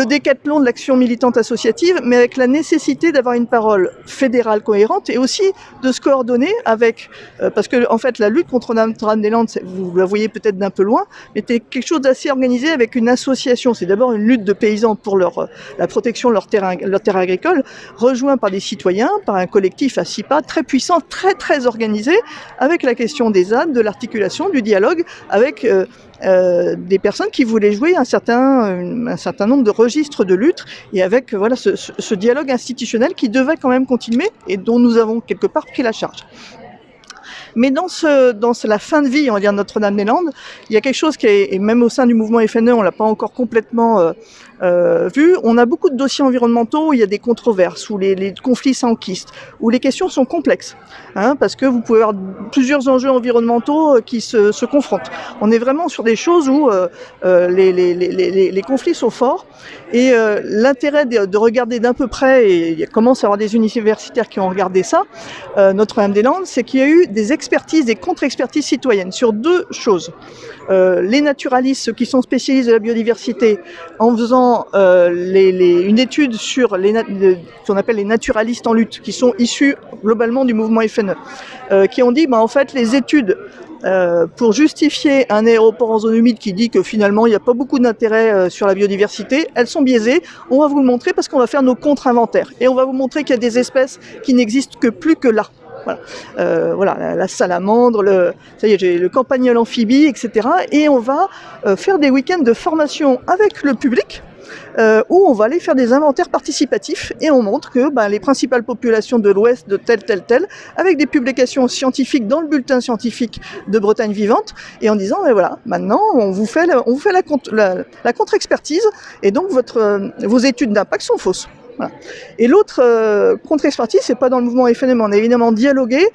décathlon de l'action militante associative, mais avec la nécessité d'avoir une parole fédérale cohérente et aussi de se coordonner avec, parce que en fait la lutte contre Notre-Dame-des-Landes, vous la voyez peut-être d'un peu loin, mais c'est quelque chose d'assez organisé avec une association. C'est d'abord une lutte de paysans pour la protection de leur terre agricole, rejoint par des citoyens, par un collectif à 6 pas très puissant, très très organisé, avec la question des ZAD, de l'articulation, du dialogue, avec des personnes qui voulaient jouer un certain nombre de registres de lutte, et avec voilà ce dialogue institutionnel qui devait quand même continuer et dont nous avons quelque part pris la charge. Mais dans la fin de vie, on va dire, Notre-Dame-des-Landes, il y a quelque chose qui est, et même au sein du mouvement FNE, on l'a pas encore complètement vu. On a beaucoup de dossiers environnementaux où il y a des controverses, où les conflits s'enquistent, où les questions sont complexes, parce que vous pouvez avoir plusieurs enjeux environnementaux qui se confrontent. On est vraiment sur des choses où les conflits sont forts, et l'intérêt de regarder d'un peu près, et il commence à y avoir des universitaires qui ont regardé ça, Notre-Dame-des-Landes, c'est qu'il y a eu des expertises, des contre-expertises citoyennes sur deux choses. Les naturalistes, ceux qui sont spécialistes de la biodiversité, en faisant une étude sur ce qu'on appelle les naturalistes en lutte, qui sont issus globalement du mouvement FNE, qui ont dit, en fait, les études pour justifier un aéroport en zone humide qui dit que finalement il n'y a pas beaucoup d'intérêt sur la biodiversité, elles sont biaisées. On va vous le montrer parce qu'on va faire nos contre-inventaires et on va vous montrer qu'il y a des espèces qui n'existent que plus que là. Voilà, la salamandre, le campagnol amphibie, etc. Et on va faire des week-ends de formation avec le public, où on va aller faire des inventaires participatifs et on montre que les principales populations de l'Ouest de tel, avec des publications scientifiques dans le bulletin scientifique de Bretagne Vivante, et en disant voilà, maintenant on vous fait la contre-expertise, et donc vos études d'impact sont fausses. Voilà. Et l'autre contre-expertise, c'est pas dans le mouvement FNE, mais on a évidemment dialogué,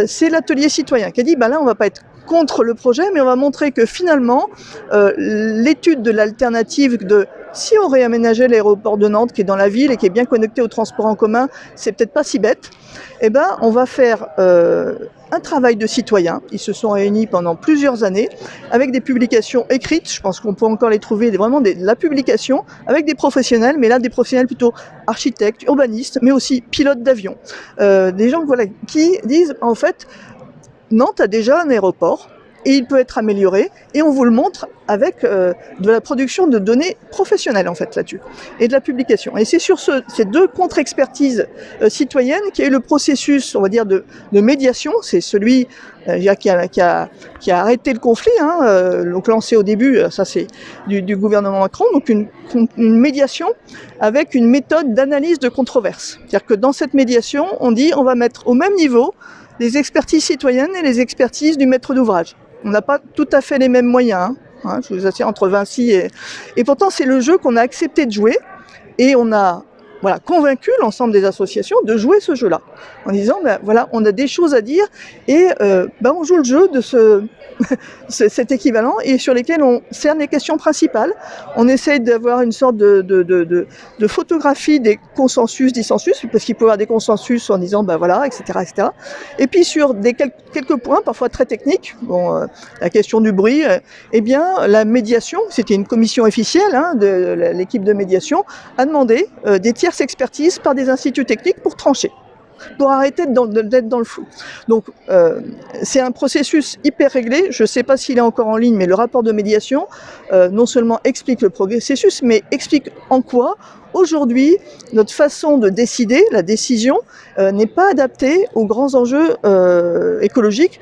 c'est l'atelier citoyen qui a dit là on va pas être contre le projet, mais on va montrer que finalement l'étude de l'alternative de si on réaménageait l'aéroport de Nantes qui est dans la ville et qui est bien connecté au transport en commun, c'est peut-être pas si bête. On va faire un travail de citoyen. Ils se sont réunis pendant plusieurs années avec des publications écrites. Je pense qu'on peut encore les trouver, vraiment de la publication avec des professionnels, mais là des professionnels plutôt architectes, urbanistes, mais aussi pilotes d'avion. Des gens qui disent en fait Nantes a déjà un aéroport et il peut être amélioré, et on vous le montre avec de la production de données professionnelles en fait là-dessus, et de la publication. Et c'est sur ces deux contre-expertises citoyennes qu'il y a eu le processus, on va dire, de médiation. C'est celui qui a arrêté le conflit, donc lancé au début, ça c'est du gouvernement Macron, donc une médiation avec une méthode d'analyse de controverse. C'est-à-dire que dans cette médiation, on dit on va mettre au même niveau les expertises citoyennes et les expertises du maître d'ouvrage. On n'a pas tout à fait les mêmes moyens, je vous assure, entre Vinci et pourtant c'est le jeu qu'on a accepté de jouer, et on a convaincu l'ensemble des associations de jouer ce jeu-là, en disant on a des choses à dire, et on joue le jeu de cet équivalent, et sur lesquels on cerne les questions principales. On essaye d'avoir une sorte de photographie des consensus, dissensus, parce qu'il peut y avoir des consensus en disant etc. Et puis sur quelques points, parfois très techniques, la question du bruit, la médiation, c'était une commission officielle de l'équipe de médiation, a demandé des tierces expertises par des instituts techniques pour trancher, pour arrêter d'être dans le flou. Donc c'est un processus hyper réglé. Je ne sais pas s'il est encore en ligne, mais le rapport de médiation non seulement explique le processus, mais explique en quoi aujourd'hui notre façon de décider, la décision, n'est pas adaptée aux grands enjeux écologiques,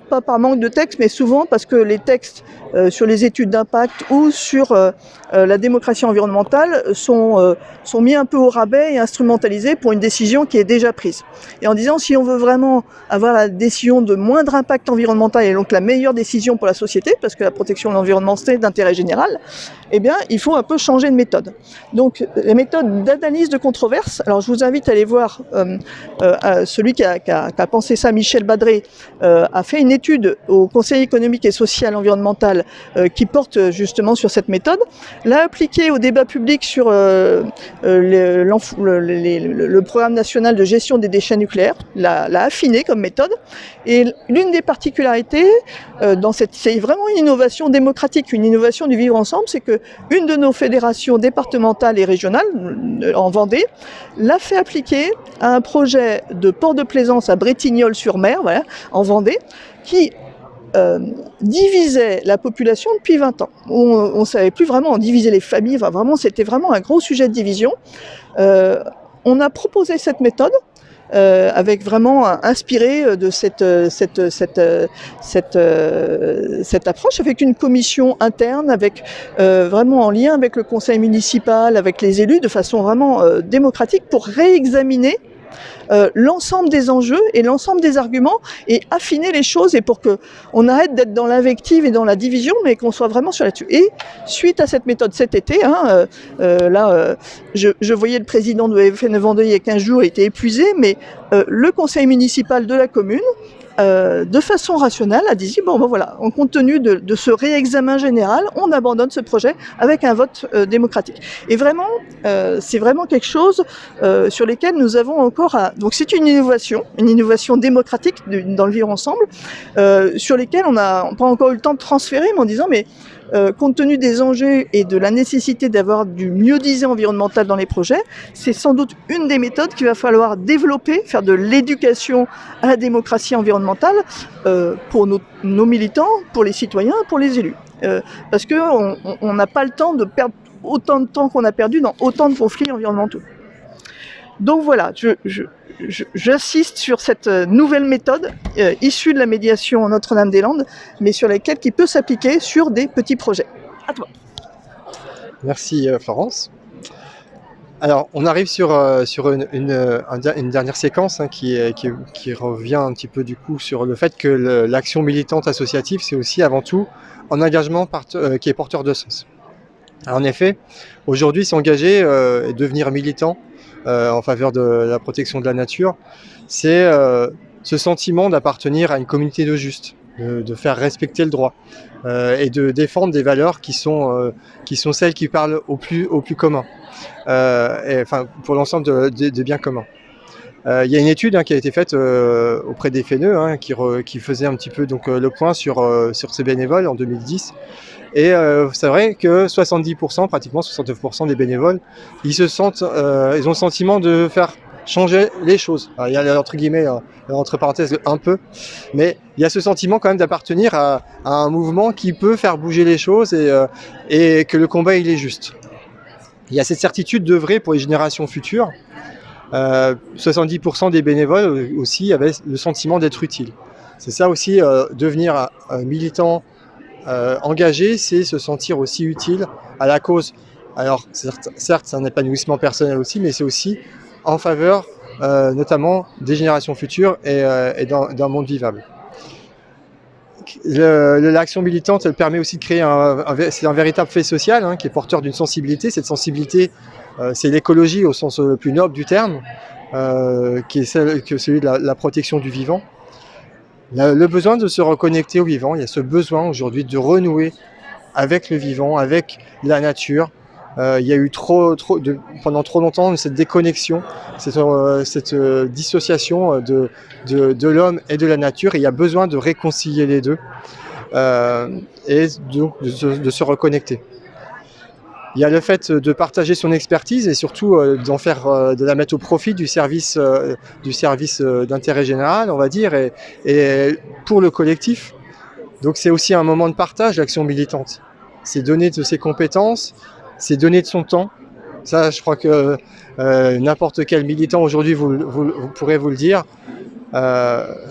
pas par manque de texte, mais souvent parce que les textes sur les études d'impact ou sur la démocratie environnementale sont mis un peu au rabais et instrumentalisés pour une décision qui est déjà prise. Et en disant, si on veut vraiment avoir la décision de moindre impact environnemental et donc la meilleure décision pour la société, parce que la protection de l'environnement c'est d'intérêt général, il faut un peu changer de méthode. Donc les méthodes d'analyse de controverse, alors je vous invite à aller voir celui qui a pensé ça, Michel Badré, a fait une étude au Conseil économique et social environnemental qui porte justement sur cette méthode, l'a appliquée au débat public sur le programme national de gestion des déchets nucléaires, l'a affiné comme méthode, et l'une des particularités c'est vraiment une innovation démocratique, une innovation du vivre ensemble, c'est que une de nos fédérations départementales et régionales en Vendée l'a fait appliquer à un projet de port de plaisance à Bretignolles-sur-Mer, en Vendée, qui divisait la population depuis 20 ans. On ne savait plus vraiment, on divisait les familles, c'était vraiment un gros sujet de division. On a proposé cette méthode, avec vraiment inspiré de cette approche, avec une commission interne, avec vraiment en lien avec le conseil municipal, avec les élus, de façon vraiment démocratique, pour réexaminer l'ensemble des enjeux et l'ensemble des arguments et affiner les choses et pour qu'on arrête d'être dans l'invective et dans la division, mais qu'on soit vraiment sur là-dessus. Et suite à cette méthode cet été, je voyais le président de FNE Vendée il y a 15 jours, il était épuisé, mais le conseil municipal de la commune, de façon rationnelle, a dit bon voilà, en compte tenu de ce réexamen général, on abandonne ce projet avec un vote démocratique. Et vraiment, c'est vraiment quelque chose sur lesquels nous avons encore à... Donc c'est une innovation démocratique dans le vivre ensemble, sur lesquels on n'a pas encore eu le temps de transférer, mais en disant mais compte tenu des enjeux et de la nécessité d'avoir du mieux-disant environnemental dans les projets, c'est sans doute une des méthodes qu'il va falloir développer, faire de l'éducation à la démocratie environnementale pour nos militants, pour les citoyens, pour les élus. Parce qu'on n'a pas le temps de perdre autant de temps qu'on a perdu dans autant de conflits environnementaux. Donc voilà, j'insiste sur cette nouvelle méthode issue de la médiation Notre-Dame-des-Landes, mais sur laquelle qui peut s'appliquer sur des petits projets. À toi. Merci Florence. Alors on arrive sur une dernière séquence qui revient un petit peu du coup sur le fait que l'action militante associative, c'est aussi avant tout un engagement qui est porteur de sens. Alors, en effet, aujourd'hui s'engager et devenir militant en faveur de la protection de la nature, c'est ce sentiment d'appartenir à une communauté de justes, de faire respecter le droit et de défendre des valeurs qui sont celles qui parlent au plus commun, pour l'ensemble des biens communs. Il y a une étude qui a été faite auprès des FNE qui faisait un petit peu donc, le point sur ces bénévoles en 2010. Et c'est vrai que 70%, pratiquement 69% des bénévoles, ils ont le sentiment de faire changer les choses. Alors, il y a entre guillemets, entre parenthèses, un peu, mais il y a ce sentiment quand même d'appartenir à un mouvement qui peut faire bouger les choses et que le combat il est juste. Il y a cette certitude d'œuvrer pour les générations futures. 70% des bénévoles aussi avaient le sentiment d'être utiles. C'est ça aussi, devenir militant engagé, c'est se sentir aussi utile à la cause. Alors certes, c'est un épanouissement personnel aussi, mais c'est aussi en faveur notamment des générations futures et d'un monde vivable. L'action militante, elle permet aussi de créer c'est un véritable fait social qui est porteur d'une sensibilité. Cette sensibilité, c'est l'écologie au sens le plus noble du terme, qui est celui de la protection du vivant. Le besoin de se reconnecter au vivant, il y a ce besoin aujourd'hui de renouer avec le vivant, avec la nature. Il y a eu pendant trop longtemps cette déconnexion, cette dissociation de l'homme et de la nature, et il y a besoin de réconcilier les deux et donc de se reconnecter. Il y a le fait de partager son expertise et surtout de la mettre au profit du service d'intérêt général, on va dire, et pour le collectif. Donc c'est aussi un moment de partage, l'action militante. C'est donner de ses compétences, c'est donner de son temps. Ça, je crois que n'importe quel militant aujourd'hui vous pourrez vous le dire.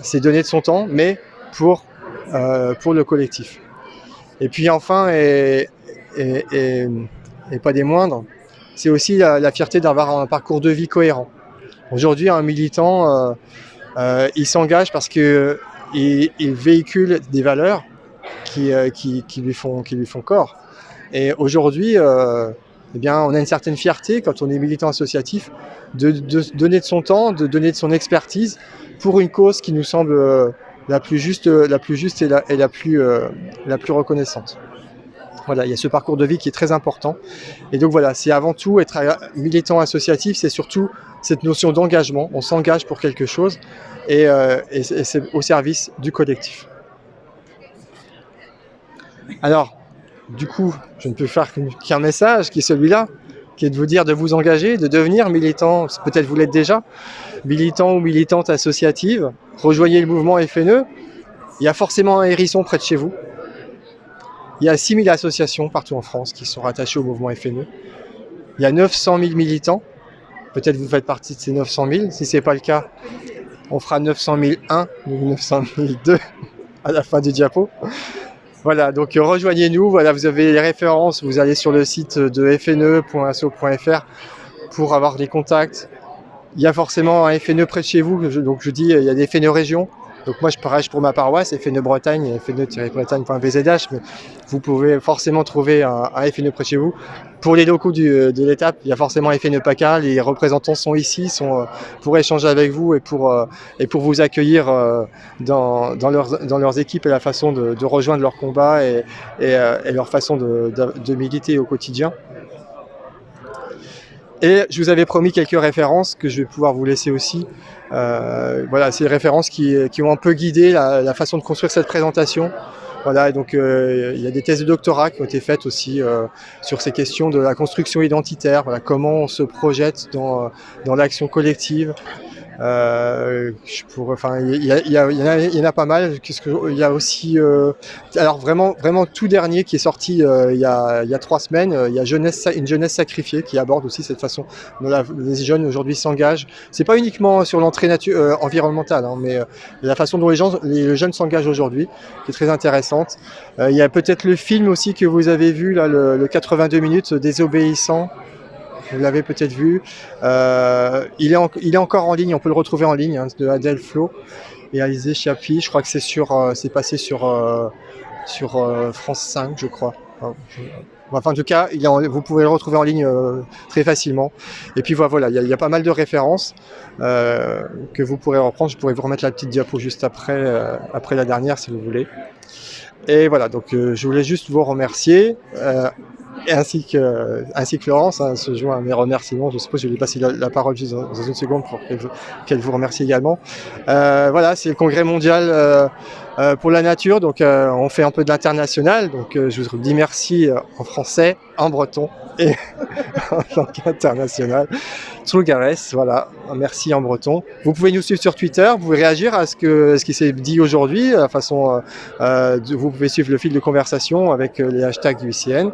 C'est donner de son temps, mais pour le collectif. Et puis enfin, et pas des moindres, c'est aussi la fierté d'avoir un parcours de vie cohérent. Aujourd'hui, un militant, il s'engage parce qu'il véhicule des valeurs qui lui font corps. Et aujourd'hui, on a une certaine fierté quand on est militant associatif de donner de son temps, de donner de son expertise pour une cause qui nous semble la plus juste et la plus reconnaissante. Voilà, il y a ce parcours de vie qui est très important. Et donc voilà, c'est avant tout être militant associatif, c'est surtout cette notion d'engagement. On s'engage pour quelque chose et c'est au service du collectif. Alors, du coup, je ne peux faire qu'un message qui est celui-là, qui est de vous dire de vous engager, de devenir militant, peut-être vous l'êtes déjà, militant ou militante associative. Rejoignez le mouvement FNE. Il y a forcément un hérisson près de chez vous. Il y a 6000 associations partout en France qui sont rattachées au mouvement FNE. Il y a 900 000 militants. Peut-être vous faites partie de ces 900 000. Si ce n'est pas le cas, on fera 900 001 ou 900 002 à la fin du diapo. Voilà, donc rejoignez-nous. Voilà, vous avez les références. Vous allez sur le site de fne.asso.fr pour avoir les contacts, Il y a forcément un FNE près de chez vous, donc je dis il y a des FNE régions. Donc moi je prêche pour ma paroisse, FNE Bretagne, fne-bretagne.bzh, mais vous pouvez forcément trouver un FNE près de chez vous. Pour les locaux de l'étape, il y a forcément FNE PACA, les représentants sont ici, pour échanger avec vous et pour vous accueillir dans leurs équipes et la façon de rejoindre leur combat et leur façon de militer au quotidien. Et je vous avais promis quelques références que je vais pouvoir vous laisser aussi. Voilà, c'est des références qui ont un peu guidé la façon de construire cette présentation. Voilà, donc il y a des thèses de doctorat qui ont été faites aussi sur ces questions de la construction identitaire, voilà, comment on se projette dans l'action collective. Il y en a pas mal. Il y a aussi, alors vraiment tout dernier qui est sorti il y a 3 semaines. Il y a une jeunesse sacrifiée qui aborde aussi cette façon dont les jeunes aujourd'hui s'engagent. C'est pas uniquement sur l'entrée environnementale, hein, mais la façon dont les jeunes s'engagent aujourd'hui, qui est très intéressante. Il y a peut-être le film aussi que vous avez vu là, le 82 minutes Désobéissant. Vous l'avez peut-être vu. Il est encore en ligne, on peut le retrouver en ligne, hein, de Adèle Flo et Alizé Chiapi. Je crois que c'est passé sur France 5, je crois. Enfin, en tout cas, vous pouvez le retrouver en ligne très facilement. Et puis voilà, il y a pas mal de références que vous pourrez reprendre. Je pourrais vous remettre la petite diapo juste après la dernière, si vous voulez. Et voilà, donc je voulais juste vous remercier. Ainsi que Florence, hein, se joint à mes remerciements. Je suppose que je vais lui passer la parole juste dans une seconde pour qu'elle vous remercie également. Voilà, c'est le congrès mondial pour la nature, donc on fait un peu de l'international. Donc je vous dis merci en français, en breton et en langue internationale. Tsugares, voilà, merci en breton. Vous pouvez nous suivre sur Twitter, vous pouvez réagir à ce qui s'est dit aujourd'hui, vous pouvez suivre le fil de conversation avec les hashtags du ICN.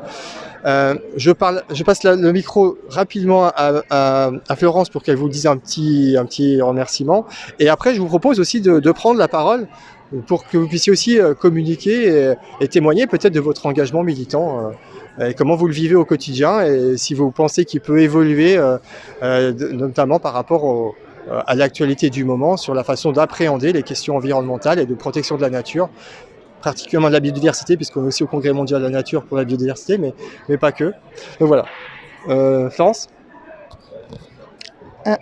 Je passe le micro rapidement à Florence pour qu'elle vous dise un petit remerciement. Et après, je vous propose aussi de prendre la parole pour que vous puissiez aussi communiquer et témoigner peut-être de votre engagement militant. Et comment vous le vivez au quotidien et si vous pensez qu'il peut évoluer, notamment par rapport à l'actualité du moment sur la façon d'appréhender les questions environnementales et de protection de la nature, particulièrement de la biodiversité, puisqu'on est aussi au Congrès mondial de la nature pour la biodiversité, mais pas que. Donc voilà. Florence ?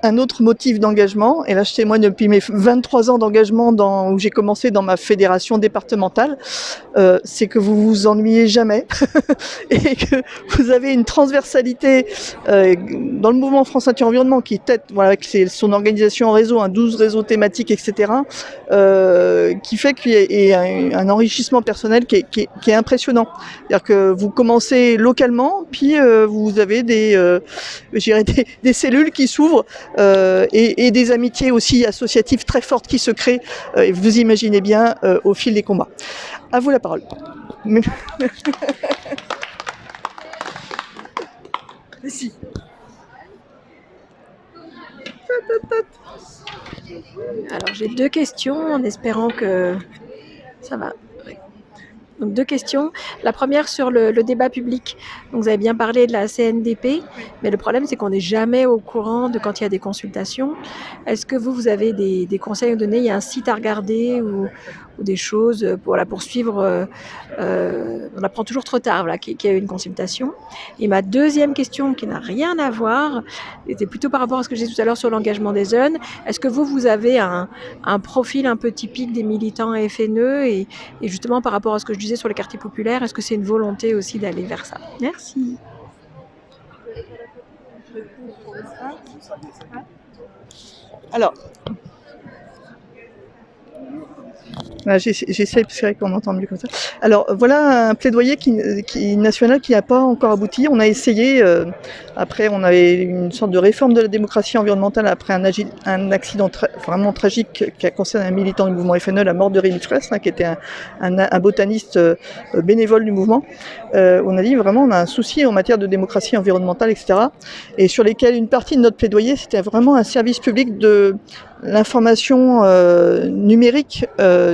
Un autre motif d'engagement, et là je témoigne depuis mes 23 ans d'engagement où j'ai commencé dans ma fédération départementale, c'est que vous vous ennuyez jamais et que vous avez une transversalité dans le mouvement France Nature Environnement qui est voilà, avec son organisation en réseau, 12 réseaux thématiques, etc., qui fait qu'il y a un enrichissement personnel qui est impressionnant. C'est-à-dire que vous commencez localement, puis vous avez des cellules qui s'ouvrent et des amitiés aussi associatives très fortes qui se créent, vous imaginez bien, au fil des combats. À vous la parole. Merci. Alors j'ai 2 questions en espérant que ça va. Donc 2 questions. La première sur le débat public. Donc vous avez bien parlé de la CNDP, mais le problème c'est qu'on n'est jamais au courant de quand il y a des consultations. Est-ce que vous avez des conseils à donner? Il y a un site à regarder ou des choses pour suivre. On apprend toujours trop tard qu'il y a eu une consultation. Et ma deuxième question qui n'a rien à voir, était plutôt par rapport à ce que j'ai dit tout à l'heure sur l'engagement des jeunes. Est-ce que vous avez un profil un peu typique des militants FNE et justement par rapport à ce que je disais sur les quartiers populaires, est-ce que c'est une volonté aussi d'aller vers ça? Merci. Alors, j'essaie, parce que c'est vrai qu'on entend mieux comme ça. Alors, voilà un plaidoyer national qui n'a pas encore abouti. On a essayé, après on avait une sorte de réforme de la démocratie environnementale après un accident vraiment tragique qui a concerné un militant du mouvement FNE, la mort de Rémi Fraisse, qui était un botaniste bénévole du mouvement. On a dit vraiment on a un souci en matière de démocratie environnementale, etc. Et sur lesquels une partie de notre plaidoyer, c'était vraiment un service public l'information numérique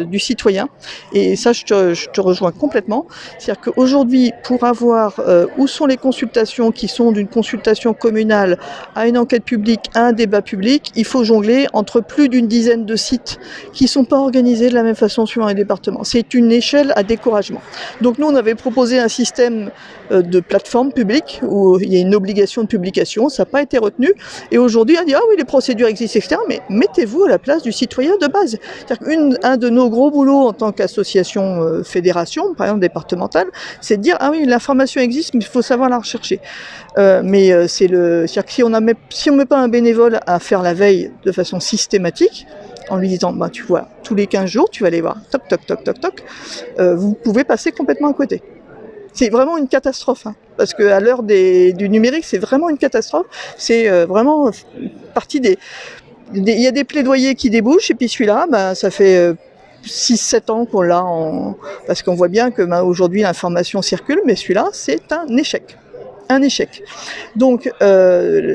du citoyen. Et ça, je te rejoins complètement. C'est-à-dire qu'aujourd'hui, pour avoir où sont les consultations qui sont d'une consultation communale à une enquête publique, à un débat public, il faut jongler entre plus d'une dizaine de sites qui ne sont pas organisés de la même façon suivant les départements. C'est une échelle à découragement. Donc nous, on avait proposé un système de plateforme publique où il y a une obligation de publication, ça n'a pas été retenu. Et aujourd'hui, on dit, ah oui, les procédures existent, etc. Mais mettez-vous à la place du citoyen de base. C'est-à-dire qu'un de nos gros boulots en tant qu'association fédération, par exemple départementale, c'est de dire, ah oui, l'information existe, mais il faut savoir la rechercher. C'est-à-dire que si on met pas un bénévole à faire la veille de façon systématique, en lui disant, bah, tu vois, tous les 15 jours, tu vas aller voir, toc, toc, toc, toc, toc, vous pouvez passer complètement à côté. C'est vraiment une catastrophe, hein, parce qu'à l'heure du numérique, c'est vraiment une catastrophe. C'est vraiment partie il y a des plaidoyers qui débouchent, et puis celui-là, ben, ça fait 6-7 ans qu'on l'a, parce qu'on voit bien que aujourd'hui l'information circule, mais celui-là, c'est un échec. Un échec. Donc,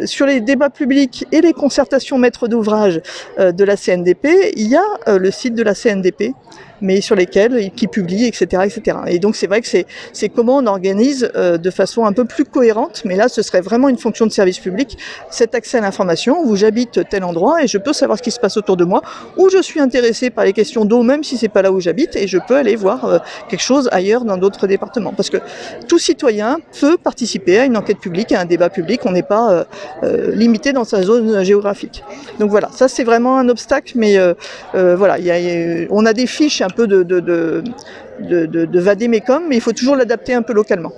sur les débats publics et les concertations maîtres d'ouvrage de la CNDP, il y a le site de la CNDP, mais sur lesquels qui publient, etc., etc. Et donc c'est vrai que c'est comment on organise de façon un peu plus cohérente, mais là ce serait vraiment une fonction de service public, cet accès à l'information où j'habite tel endroit et je peux savoir ce qui se passe autour de moi, où je suis intéressé par les questions d'eau, même si c'est pas là où j'habite, et je peux aller voir quelque chose ailleurs dans d'autres départements. Parce que tout citoyen peut participer à une enquête publique, à un débat public, on n'est pas limité dans sa zone géographique. Donc voilà, ça c'est vraiment un obstacle, mais voilà, on a des fiches un peu de vadémécum, mais il faut toujours l'adapter un peu localement.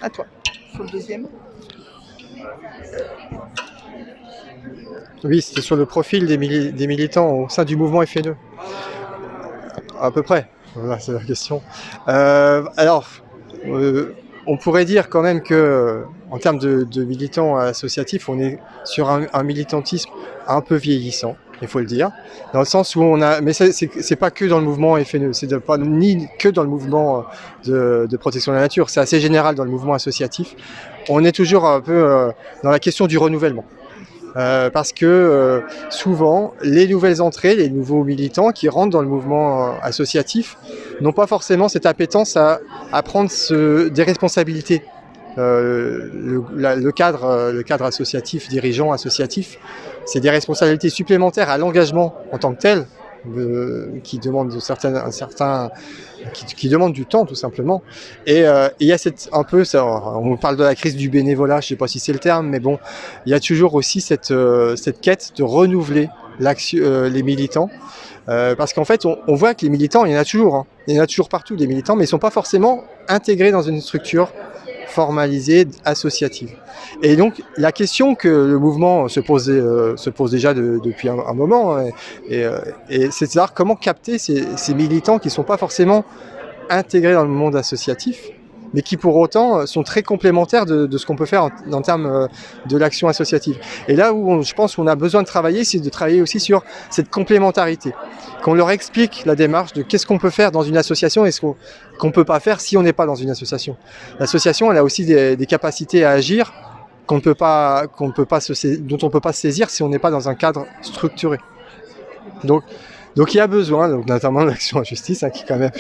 À toi. Sur le deuxième. Oui, c'était sur le profil des militants au sein du mouvement FNE. À peu près. Voilà, c'est la question. On pourrait dire quand même que, en termes de militants associatifs, on est sur un militantisme un peu vieillissant, il faut le dire, dans le sens où mais c'est pas que dans le mouvement FNE, c'est pas ni que dans le mouvement de protection de la nature, c'est assez général dans le mouvement associatif. On est toujours un peu dans la question du renouvellement. Parce que souvent, les nouvelles entrées, les nouveaux militants qui rentrent dans le mouvement associatif n'ont pas forcément cette appétence à prendre des responsabilités. Le cadre associatif, dirigeant associatif, c'est des responsabilités supplémentaires à l'engagement en tant que tel, qui demandent qui demandent du temps tout simplement. Et il y a on parle de la crise du bénévolat, je ne sais pas si c'est le terme, mais bon, il y a toujours aussi cette quête de renouveler les militants. Parce qu'en fait, on voit que les militants, il y en a toujours, hein. Il y en a toujours partout des militants, mais ils ne sont pas forcément intégrés dans une structure formalisée, associative. Et donc, la question que le mouvement se pose déjà depuis un moment, et c'est de savoir comment capter ces militants qui ne sont pas forcément intégrés dans le monde associatif, mais qui pour autant sont très complémentaires de ce qu'on peut faire en termes de l'action associative. Et là où je pense qu'on a besoin de travailler, c'est de travailler aussi sur cette complémentarité. Qu'on leur explique la démarche de qu'est-ce qu'on peut faire dans une association et ce qu'on ne peut pas faire si on n'est pas dans une association. L'association, elle a aussi des capacités à agir dont on ne peut pas se saisir si on n'est pas dans un cadre structuré. Donc il y a besoin, notamment de l'action en justice, qui est quand même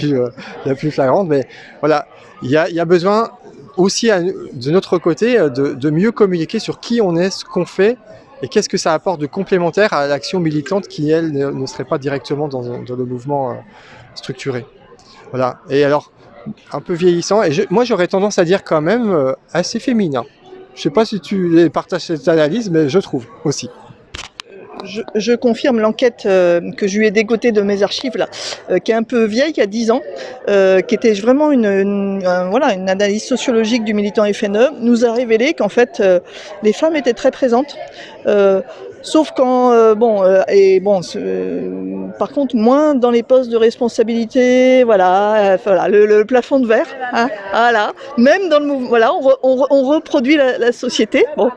la plus flagrante, mais voilà, il y a besoin aussi de notre côté de mieux communiquer sur qui on est, ce qu'on fait, et qu'est-ce que ça apporte de complémentaire à l'action militante qui, elle, ne serait pas directement dans le mouvement structuré. Voilà, et alors, un peu vieillissant, et moi j'aurais tendance à dire quand même assez féminin. Je ne sais pas si tu partages cette analyse, mais je trouve aussi. Je confirme l'enquête que je lui ai dégotée de mes archives, là, qui est un peu vieille, qui a 10 ans, qui était vraiment une analyse sociologique du militant FNE, nous a révélé qu'en fait, les femmes étaient très présentes. Sauf quand, par contre, moins dans les postes de responsabilité, le plafond de verre, hein, voilà. Même dans le mouvement, voilà, on reproduit la société, bon.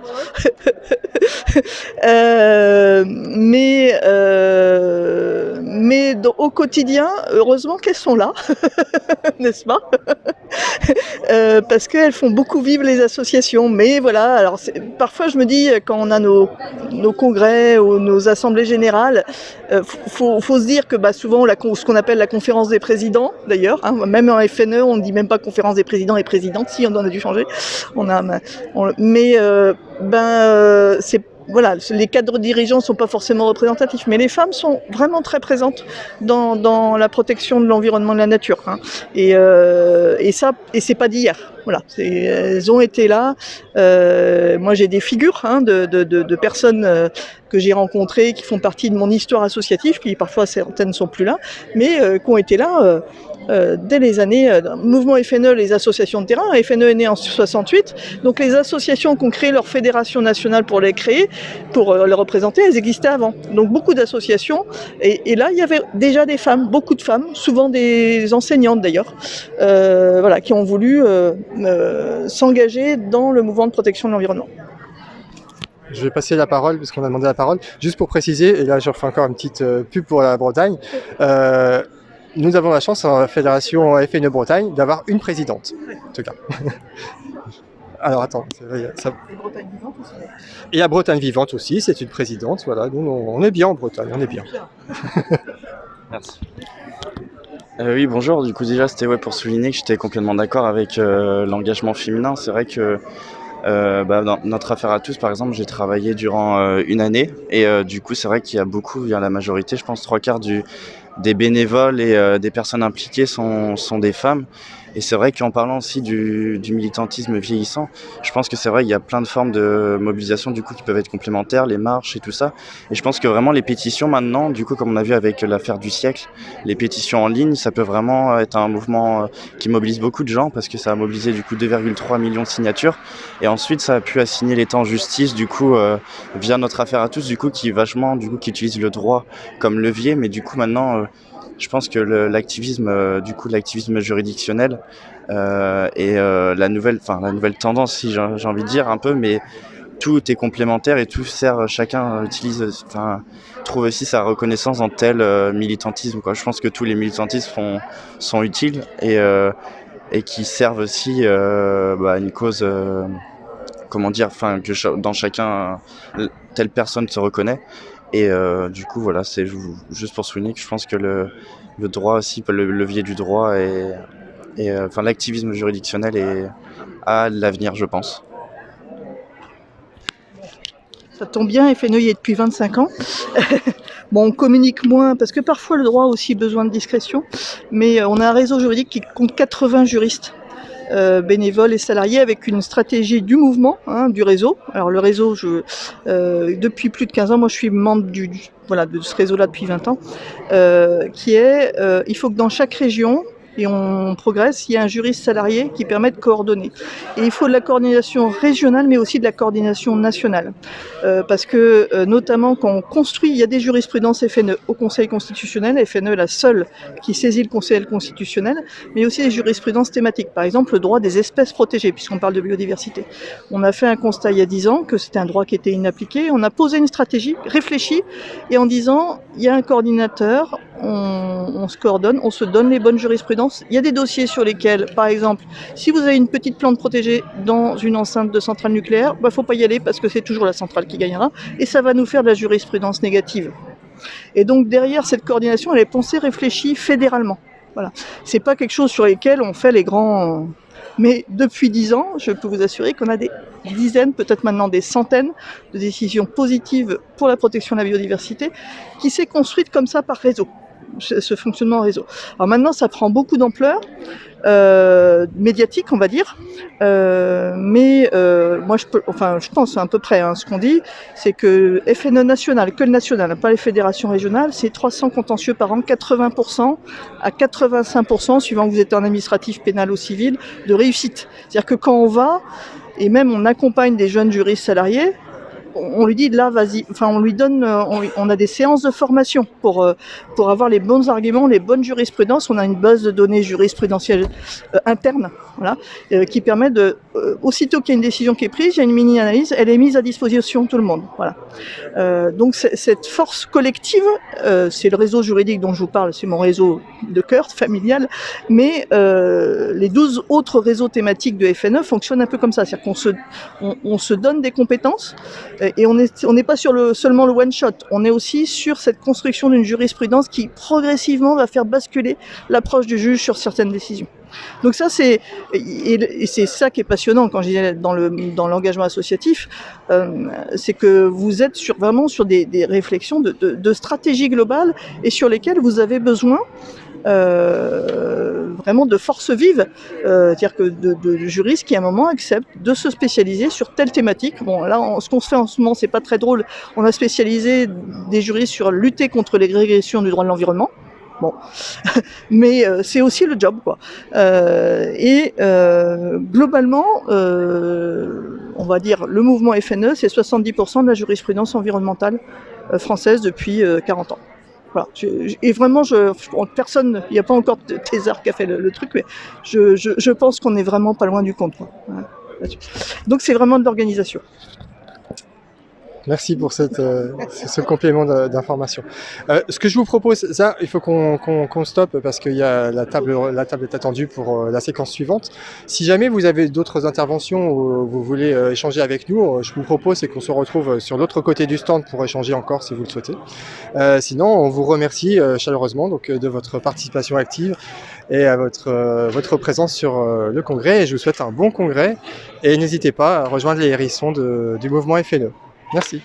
Mais au quotidien, heureusement qu'elles sont là, n'est-ce pas? Parce qu'elles font beaucoup vivre les associations. Mais voilà, alors parfois je me dis, quand on a nos congrès, congrès ou nos assemblées générales, faut se dire que souvent ce qu'on appelle la conférence des présidents, d'ailleurs, hein, même en FNE, on ne dit même pas conférence des présidents et présidentes, si on en a dû changer. Voilà, les cadres dirigeants ne sont pas forcément représentatifs, mais les femmes sont vraiment très présentes dans la protection de l'environnement et de la nature. Hein. Et c'est pas d'hier. Voilà, elles ont été là. Moi, j'ai des figures de personnes que j'ai rencontrées, qui font partie de mon histoire associative, qui parfois certaines ne sont plus là, mais qui ont été là. Dès les années mouvement FNE, les associations de terrain. FNE est né en 68, donc les associations qui ont créé leur fédération nationale pour les créer, pour les représenter, elles existaient avant. Donc beaucoup d'associations, et là il y avait déjà des femmes, beaucoup de femmes, souvent des enseignantes d'ailleurs, qui ont voulu s'engager dans le mouvement de protection de l'environnement. Je vais passer la parole, parce qu'on a demandé la parole, juste pour préciser, et là je refais encore une petite pub pour la Bretagne. Nous avons la chance, dans la fédération FNE Bretagne, d'avoir une présidente, en tout cas. Alors attends, ça... Et à Bretagne Vivante aussi, c'est une présidente, voilà, nous on est bien en Bretagne, on est bien. Merci. Oui, bonjour, du coup déjà c'était pour souligner que j'étais complètement d'accord avec l'engagement féminin. C'est vrai que dans notre affaire à tous, par exemple, j'ai travaillé durant une année, et du coup c'est vrai qu'il y a beaucoup, il y a la majorité, je pense 3/4 des bénévoles et des personnes impliquées sont des femmes. Et c'est vrai qu'en parlant aussi du militantisme vieillissant, je pense que c'est vrai qu'il y a plein de formes de mobilisation du coup qui peuvent être complémentaires, les marches et tout ça. Et je pense que vraiment les pétitions maintenant, du coup comme on a vu avec l'affaire du siècle, les pétitions en ligne, ça peut vraiment être un mouvement qui mobilise beaucoup de gens, parce que ça a mobilisé du coup 2,3 millions de signatures. Et ensuite ça a pu assigner l'État en justice du coup via notre affaire à tous, du coup qui utilise le droit comme levier. Mais du coup maintenant je pense que l'activisme juridictionnel et la nouvelle tendance, si j'ai envie de dire un peu, mais tout est complémentaire et tout sert, chacun trouve aussi sa reconnaissance dans tel militantisme, quoi. Je pense que tous les militantismes sont utiles et qui servent aussi une cause, que dans chacun telle personne se reconnaît. Et du coup voilà, c'est juste pour souligner que je pense que le droit aussi, le levier du droit et l'activisme juridictionnel a l'avenir, je pense. Ça tombe bien, FNE y est depuis 25 ans. Bon, on communique moins, parce que parfois le droit a aussi besoin de discrétion, mais on a un réseau juridique qui compte 80 juristes. Bénévoles et salariés, avec une stratégie du mouvement, du réseau. Alors le réseau, depuis plus de 15 ans, moi je suis membre de ce réseau-là depuis 20 ans, il faut que dans chaque région, et on progresse, il y a un juriste salarié qui permet de coordonner. Et il faut de la coordination régionale, mais aussi de la coordination nationale. Parce que, notamment, quand on construit, il y a des jurisprudences FNE au Conseil constitutionnel. FNE est la seule qui saisit le Conseil constitutionnel, mais aussi des jurisprudences thématiques. Par exemple, le droit des espèces protégées, puisqu'on parle de biodiversité. On a fait un constat il y a 10 ans que c'était un droit qui était inappliqué. On a posé une stratégie, réfléchi, et en disant, il y a un coordinateur, on se coordonne, on se donne les bonnes jurisprudences. Il y a des dossiers sur lesquels, par exemple, si vous avez une petite plante protégée dans une enceinte de centrale nucléaire, faut pas y aller parce que c'est toujours la centrale qui gagnera, et ça va nous faire de la jurisprudence négative. Et donc derrière cette coordination, elle est pensée, réfléchie fédéralement. Voilà. C'est pas quelque chose sur lequel on fait les grands... Mais depuis 10 ans, je peux vous assurer qu'on a des dizaines, peut-être maintenant des centaines de décisions positives pour la protection de la biodiversité qui s'est construite comme ça par réseau. Ce fonctionnement en réseau. Alors maintenant, ça prend beaucoup d'ampleur médiatique, on va dire, mais moi, je pense à peu près ce qu'on dit, c'est que FNE national, que le national, pas les fédérations régionales, c'est 300 contentieux par an, 80% à 85%, suivant que vous êtes en administratif, pénal ou civil, de réussite. C'est-à-dire que quand on va, et même on accompagne des jeunes juristes salariés, on lui dit là vas-y, on lui donne, on a des séances de formation pour avoir les bons arguments, les bonnes jurisprudences. On a une base de données jurisprudentielle interne, voilà, qui permet de, aussitôt qu'il y a une décision qui est prise, il y a une mini-analyse, elle est mise à disposition de tout le monde, voilà. Donc cette force collective, c'est le réseau juridique dont je vous parle, c'est mon réseau de cœur familial, mais les 12 autres réseaux thématiques de FNE fonctionnent un peu comme ça, c'est-à-dire qu'on se donne des compétences. Et on n'est pas sur seulement le one shot, on est aussi sur cette construction d'une jurisprudence qui progressivement va faire basculer l'approche du juge sur certaines décisions. Donc ça c'est ça qui est passionnant quand je dis dans l'engagement associatif, c'est que vous êtes vraiment sur des réflexions de stratégie globale et sur lesquelles vous avez besoin vraiment de force vive, c'est-à-dire que de juristes qui à un moment acceptent de se spécialiser sur telle thématique. Bon là, ce qu'on se fait en ce moment, c'est pas très drôle. On a spécialisé des juristes sur lutter contre les régressions du droit de l'environnement. Bon, mais c'est aussi le job, quoi. Globalement, on va dire, le mouvement FNE, c'est 70% de la jurisprudence environnementale française depuis 40 ans. Voilà. Et vraiment, personne, il n'y a pas encore de thésard qui a fait le truc, mais je pense qu'on est vraiment pas loin du compte, quoi. Voilà. Donc c'est vraiment de l'organisation. Merci pour ce complément d'information. Ce que je vous propose, ça, il faut qu'on stoppe parce qu'il y a la table est attendue pour la séquence suivante. Si jamais vous avez d'autres interventions ou vous voulez échanger avec nous, je vous propose qu'on se retrouve sur l'autre côté du stand pour échanger encore si vous le souhaitez. Sinon, on vous remercie chaleureusement donc, de votre participation active et à votre présence sur le congrès. Et je vous souhaite un bon congrès et n'hésitez pas à rejoindre les hérissons du mouvement FNE. Merci.